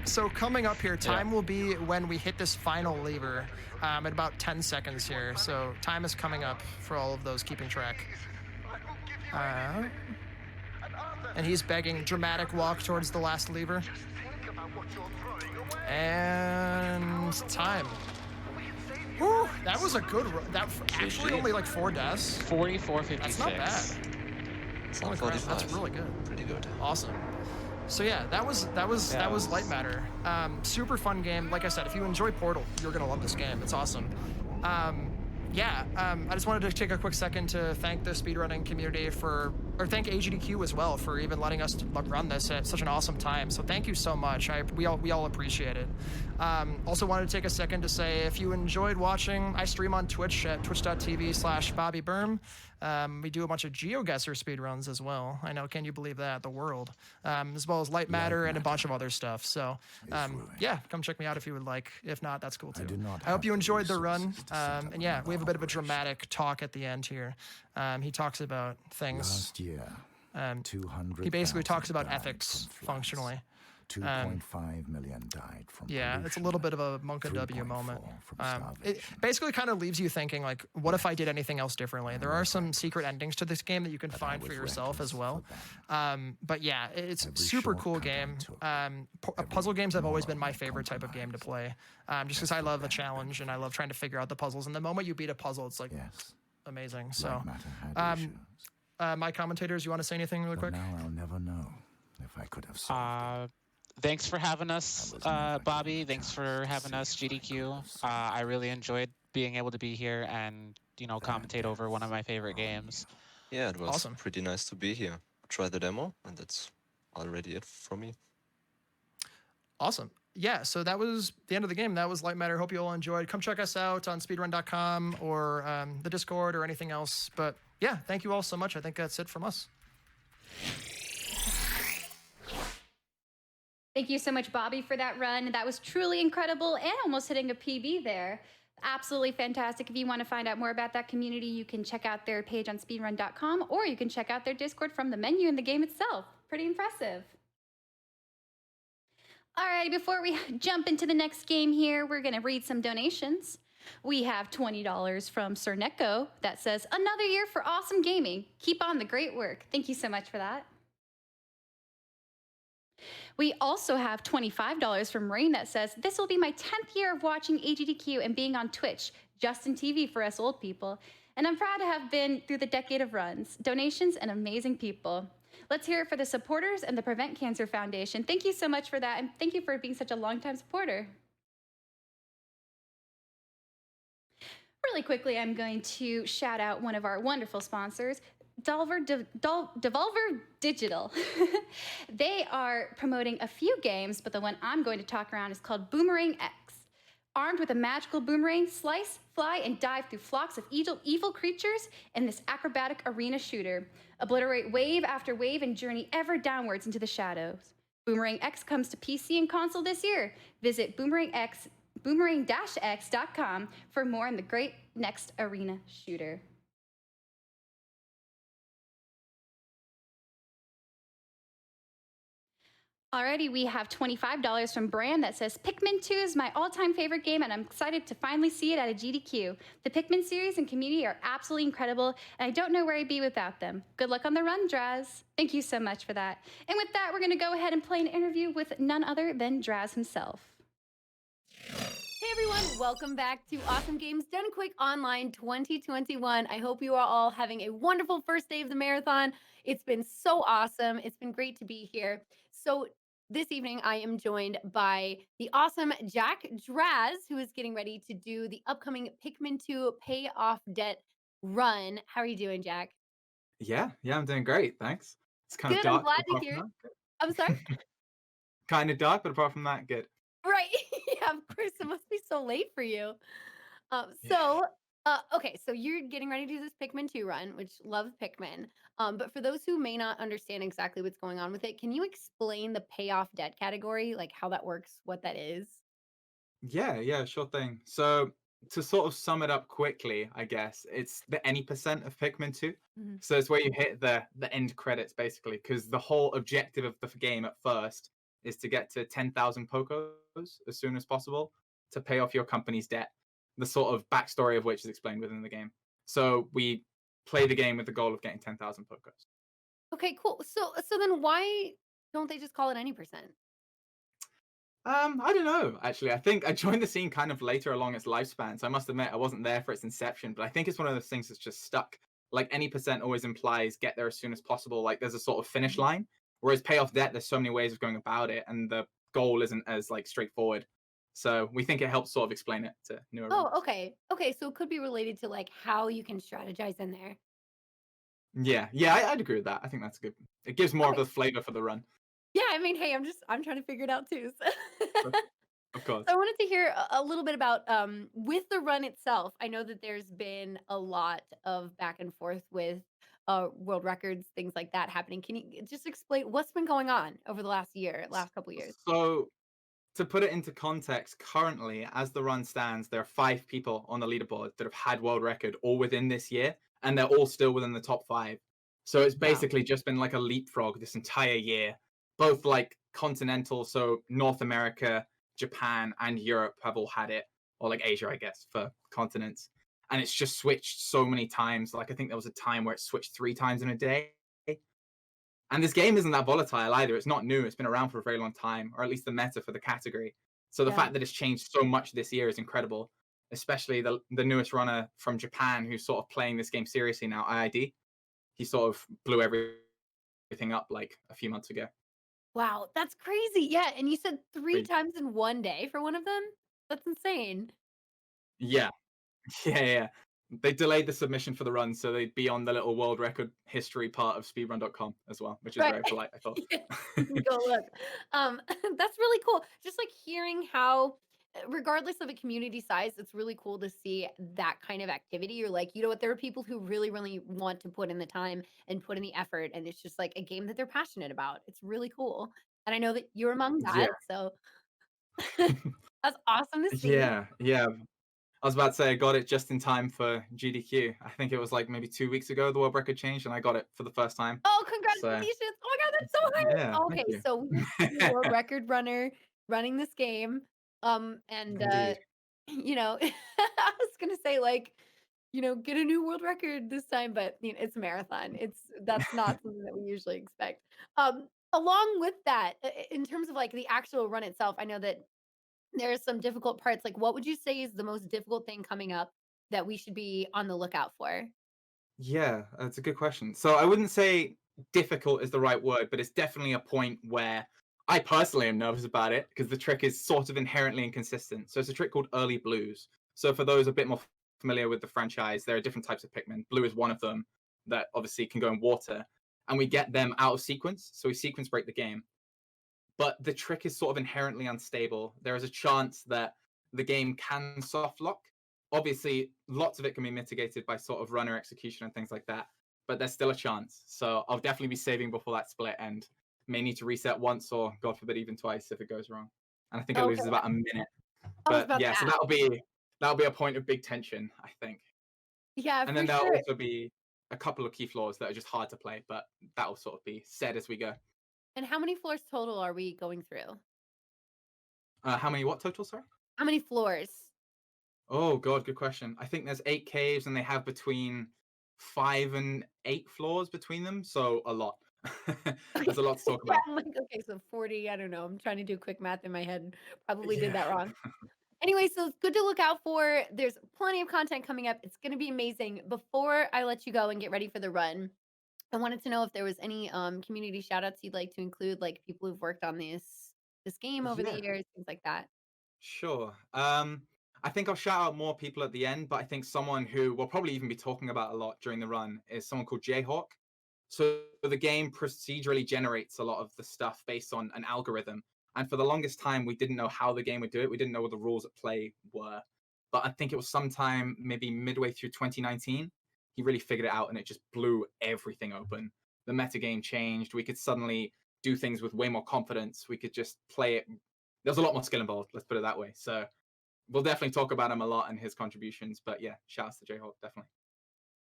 So coming up here, time will be when we hit this final lever at about 10 seconds here. So time is coming up for all of those keeping track. And he's begging, dramatic walk towards the last lever. And time. Whew, that was a good run. That actually only like 4 deaths. 44:56. That's not bad. Holy crap, that's really good. Pretty good. Awesome. So yeah, that was Lightmatter. Super fun game. Like I said, if you enjoy Portal, you're gonna love this game. It's awesome. I just wanted to take a quick second to thank the speedrunning community or thank AGDQ as well for even letting us run this at such an awesome time. So thank you so much. We all appreciate it. Also wanted to take a second to say, if you enjoyed watching, I stream on Twitch at twitch.tv/bobbyburm. We do a bunch of GeoGuessr speedruns as well. I know, can you believe that? The world. As well as Lightmatter and a bunch of other stuff. So, yeah, come check me out if you would like. If not, that's cool too. I hope you enjoyed the run. And yeah, we have a bit of a dramatic talk at the end here. He talks about things. Last year, 200. He basically talks about ethics functionally. 2.5 million died from Yeah, it's a little bit of a Monka W moment. It basically kind of leaves you thinking, like, what if I did anything else differently? There are some secret endings to this game that you can find for yourself as well. But yeah, it's a super cool game. Puzzle games have always been my favorite type of game to play, just because I love a challenge and I love trying to figure out the puzzles. And the moment you beat a puzzle, it's like amazing. So, my commentators, you want to say anything really quick? Now I'll never know if I could have solved it. Thanks for having us, Bobby. Thanks for having us, GDQ. I really enjoyed being able to be here and, you know, commentate over one of my favorite games. Yeah, it was Awesome. pretty nice to be here. Try the demo, and that's already it from me. Awesome. Yeah, so that was the end of the game. That was Lightmatter. Hope you all enjoyed. Come check us out on speedrun.com or the Discord or anything else. But yeah, thank you all so much. I think that's it from us. Thank you so much, Bobby, for that run. That was truly incredible and almost hitting a PB there. Absolutely fantastic. If you want to find out more about that community, you can check out their page on speedrun.com, or you can check out their Discord from the menu in the game itself. Pretty impressive. All right, before we jump into the next game here, we're going to read some donations. We have $20 from Sir Neko that says, another year for awesome gaming. Keep on the great work. Thank you so much for that. We also have $25 from Rain that says, this will be my 10th year of watching AGDQ and being on Twitch, Justin TV for us old people. And I'm proud to have been through the decade of runs, donations, and amazing people. Let's hear it for the supporters and the Prevent Cancer Foundation. Thank you so much for that, and thank you for being such a longtime supporter. Really quickly, I'm going to shout out one of our wonderful sponsors, Devolver Digital. They are promoting a few games, but the one I'm going to talk around is called Boomerang X. Armed with a magical boomerang, slice, fly, and dive through flocks of evil creatures in this acrobatic arena shooter. Obliterate wave after wave and journey ever downwards into the shadows. Boomerang X comes to PC and console this year. Visit boomerang-x.com for more on the great next arena shooter. Alrighty, we have $25 from Brand that says, Pikmin 2 is my all-time favorite game, and I'm excited to finally see it at a GDQ. The Pikmin series and community are absolutely incredible, and I don't know where I'd be without them. Good luck on the run, Draz. Thank you so much for that. And with that, we're going to go ahead and play an interview with none other than Draz himself. Hey everyone, welcome back to Awesome Games Done Quick Online 2021. I hope you are all having a wonderful first day of the marathon. It's been so awesome. It's been great to be here. So this evening, I am joined by the awesome Jack Draz, who is getting ready to do the upcoming Pikmin 2 Pay Off Debt run. How are you doing, Jack? Yeah, I'm doing great, thanks. It's kind of Good, dark. I'm glad to hear it. I'm sorry? Kind of dark, but apart from that, good. Right. Yeah, of course. It must be so late for you. Okay, so you're getting ready to do this Pikmin 2 run, which love Pikmin. But for those who may not understand exactly what's going on with it, can you explain the payoff debt category, like how that works, what that is? Yeah, sure thing. So to sort of sum it up quickly, I guess, it's the any percent of Pikmin 2. Mm-hmm. So it's where you hit the end credits, basically, because the whole objective of the game at first is to get to 10,000 Pokos as soon as possible to pay off your company's debt. The sort of backstory of which is explained within the game. So we play the game with the goal of getting 10,000 Pokos. Okay, cool. So then why don't they just call it any percent? I don't know, actually. I think I joined the scene kind of later along its lifespan, so I must admit I wasn't there for its inception, but I think it's one of those things that's just stuck. Like any percent always implies get there as soon as possible, like there's a sort of finish line, whereas pay off debt, there's so many ways of going about it, and the goal isn't as like straightforward. So we think it helps sort of explain it to newer Oh, readers. okay. So it could be related to like how you can strategize in there. Yeah, I'd agree with that. I think that's good. It gives more of a flavor for the run. Yeah, I mean, hey, I'm trying to figure it out too. So. Of course. So I wanted to hear a little bit about with the run itself. I know that there's been a lot of back and forth with world records, things like that happening. Can you just explain what's been going on over the last couple years? So to put it into context, currently, as the run stands, there are 5 people on the leaderboard that have had world record all within this year, and they're all still within the top 5. So it's basically just been like a leapfrog this entire year. Both like continental, so North America, Japan, and Europe have all had it, or like Asia, I guess, for continents. And it's just switched so many times. Like I think there was a time where it switched 3 times in a day. And this game isn't that volatile either. It's not new. It's been around for a very long time, or at least the meta for the category. So the fact that it's changed so much this year is incredible, especially the newest runner from Japan who's sort of playing this game seriously now, IID. He sort of blew everything up like a few months ago. Wow, that's crazy. Yeah, and you said 3 times in one day for one of them? That's insane. Yeah. They delayed the submission for the run, so they'd be on the little world record history part of speedrun.com as well, which is very polite, I thought. Go look. That's really cool. Just like hearing how, regardless of a community size, it's really cool to see that kind of activity. You're like, you know what, there are people who really, really want to put in the time and put in the effort, and it's just like a game that they're passionate about. It's really cool. And I know that you're among that, so that's awesome to see. Yeah. I was about to say I got it just in time for GDQ. I think it was like maybe 2 weeks ago the world record changed, and I got it for the first time. Oh, congratulations. Oh my God, that's so hard. Yeah, Okay, so we have a world record runner running this game. And Indeed. you know, I was gonna say like, get a new world record this time, but it's a marathon. That's not something that we usually expect. Along with that, in terms of like the actual run itself, I know that there are some difficult parts. Like, what would you say is the most difficult thing coming up that we should be on the lookout for? Yeah, that's a good question. So I wouldn't say difficult is the right word, but it's definitely a point where I personally am nervous about it because the trick is sort of inherently inconsistent. So it's a trick called early blues. So for those a bit more familiar with the franchise, there are different types of Pikmin. Blue is one of them that obviously can go in water, and we get them out of sequence. So we sequence break the game. But the trick is sort of inherently unstable. There is a chance that the game can soft lock. Obviously, lots of it can be mitigated by sort of runner execution and things like that, but there's still a chance. So I'll definitely be saving before that split and may need to reset once or, God forbid, even twice if it goes wrong. And I think it Okay, loses about a minute. I was But about yeah, to so ask. that'll be a point of big tension, I think. Yeah, And for then there'll sure. also be a couple of key flaws that are just hard to play, but that'll sort of be said as we go. And how many floors total are we going through? How many what total, sorry? How many floors? Oh God, good question. I think there's 8 caves and they have between 5 and 8 floors between them, so a lot. There's a lot to talk Yeah, about. I'm like, okay, so 40, I don't know. I'm trying to do quick math in my head. Probably did Yeah. that wrong. Anyway, so it's good to look out for. There's plenty of content coming up. It's going to be amazing. Before I let you go and get ready for the run, I wanted to know if there was any community shout outs you'd like to include, like people who've worked on this game over the Yeah, years, things like that. sure. I think I'll shout out more people at the end, but I think someone who we'll probably even be talking about a lot during the run is someone called Jayhawk. So the game procedurally generates a lot of the stuff based on an algorithm. And for the longest time, we didn't know how the game would do it. We didn't know what the rules at play were. But I think it was sometime maybe midway through 2019, he really figured it out and it just blew everything open. The metagame changed. We could suddenly do things with way more confidence. We could just play it. There's a lot more skill involved, let's put it that way. So we'll definitely talk about him a lot and his contributions. But yeah, shouts to Jayhawk, definitely.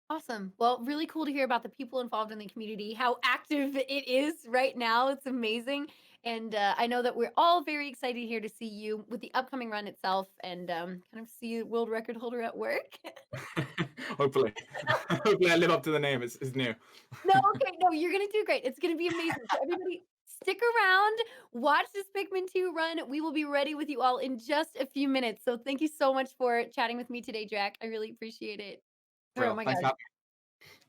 Awesome. Well, really cool to hear about the people involved in the community, how active it is right now. It's amazing. And I know that we're all very excited here to see you with the upcoming run itself and kind of see a world record holder at work. Hopefully. Hopefully I live up to the name. It's new. No, okay, no, you're gonna do great. It's gonna be amazing. So everybody, stick around, watch this Pikmin 2 run. We will be ready with you all in just a few minutes. So thank you so much for chatting with me today, Jack. I really appreciate it. Oh Real. my Thanks god. for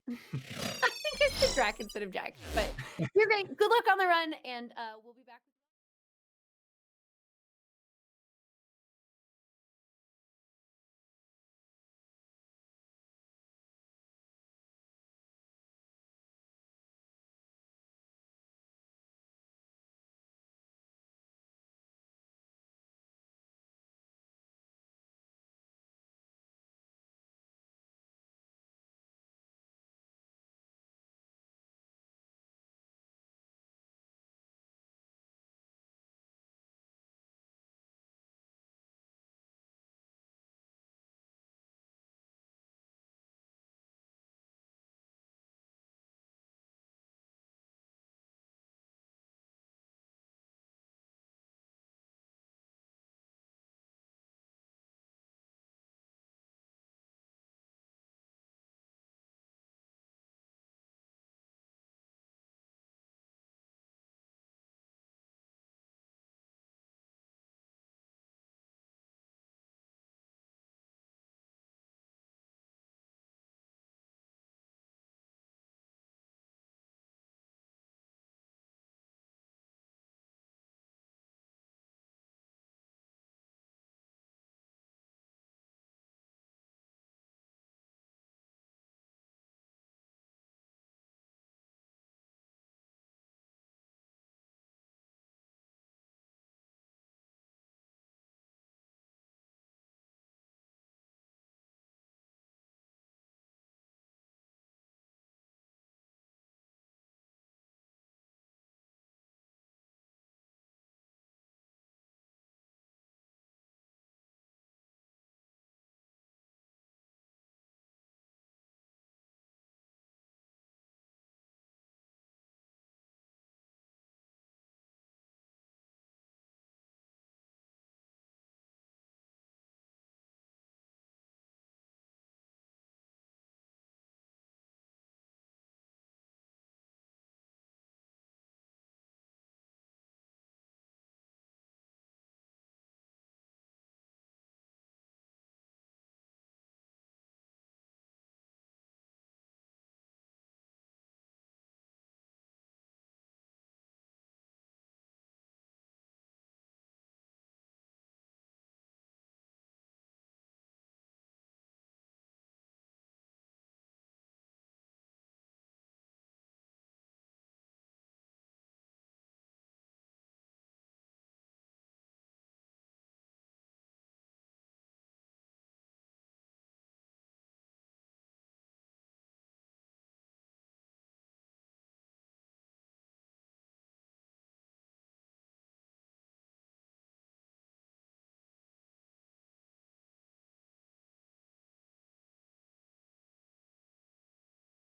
I think I said Drac instead of Jack, but you're great. Good luck on the run, and we'll be back.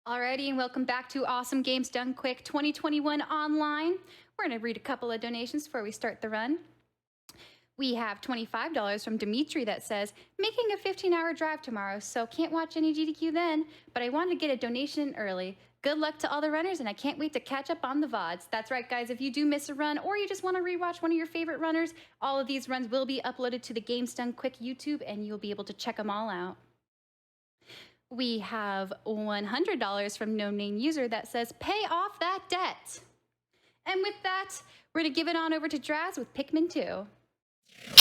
Alrighty, and welcome back to Awesome Games Done Quick 2021 online. We're going to read a couple of donations before we start the run. We have $25 from Dimitri that says, making a 15-hour drive tomorrow, so can't watch any GDQ then, but I wanted to get a donation early. Good luck to all the runners, and I can't wait to catch up on the VODs. That's right, guys. If you do miss a run or you just want to rewatch one of your favorite runners, all of these runs will be uploaded to the Games Done Quick YouTube, and you'll be able to check them all out. We have $100 from No Name User that says, pay off that debt. And with that, we're going to give it on over to Draz with Pikmin 2.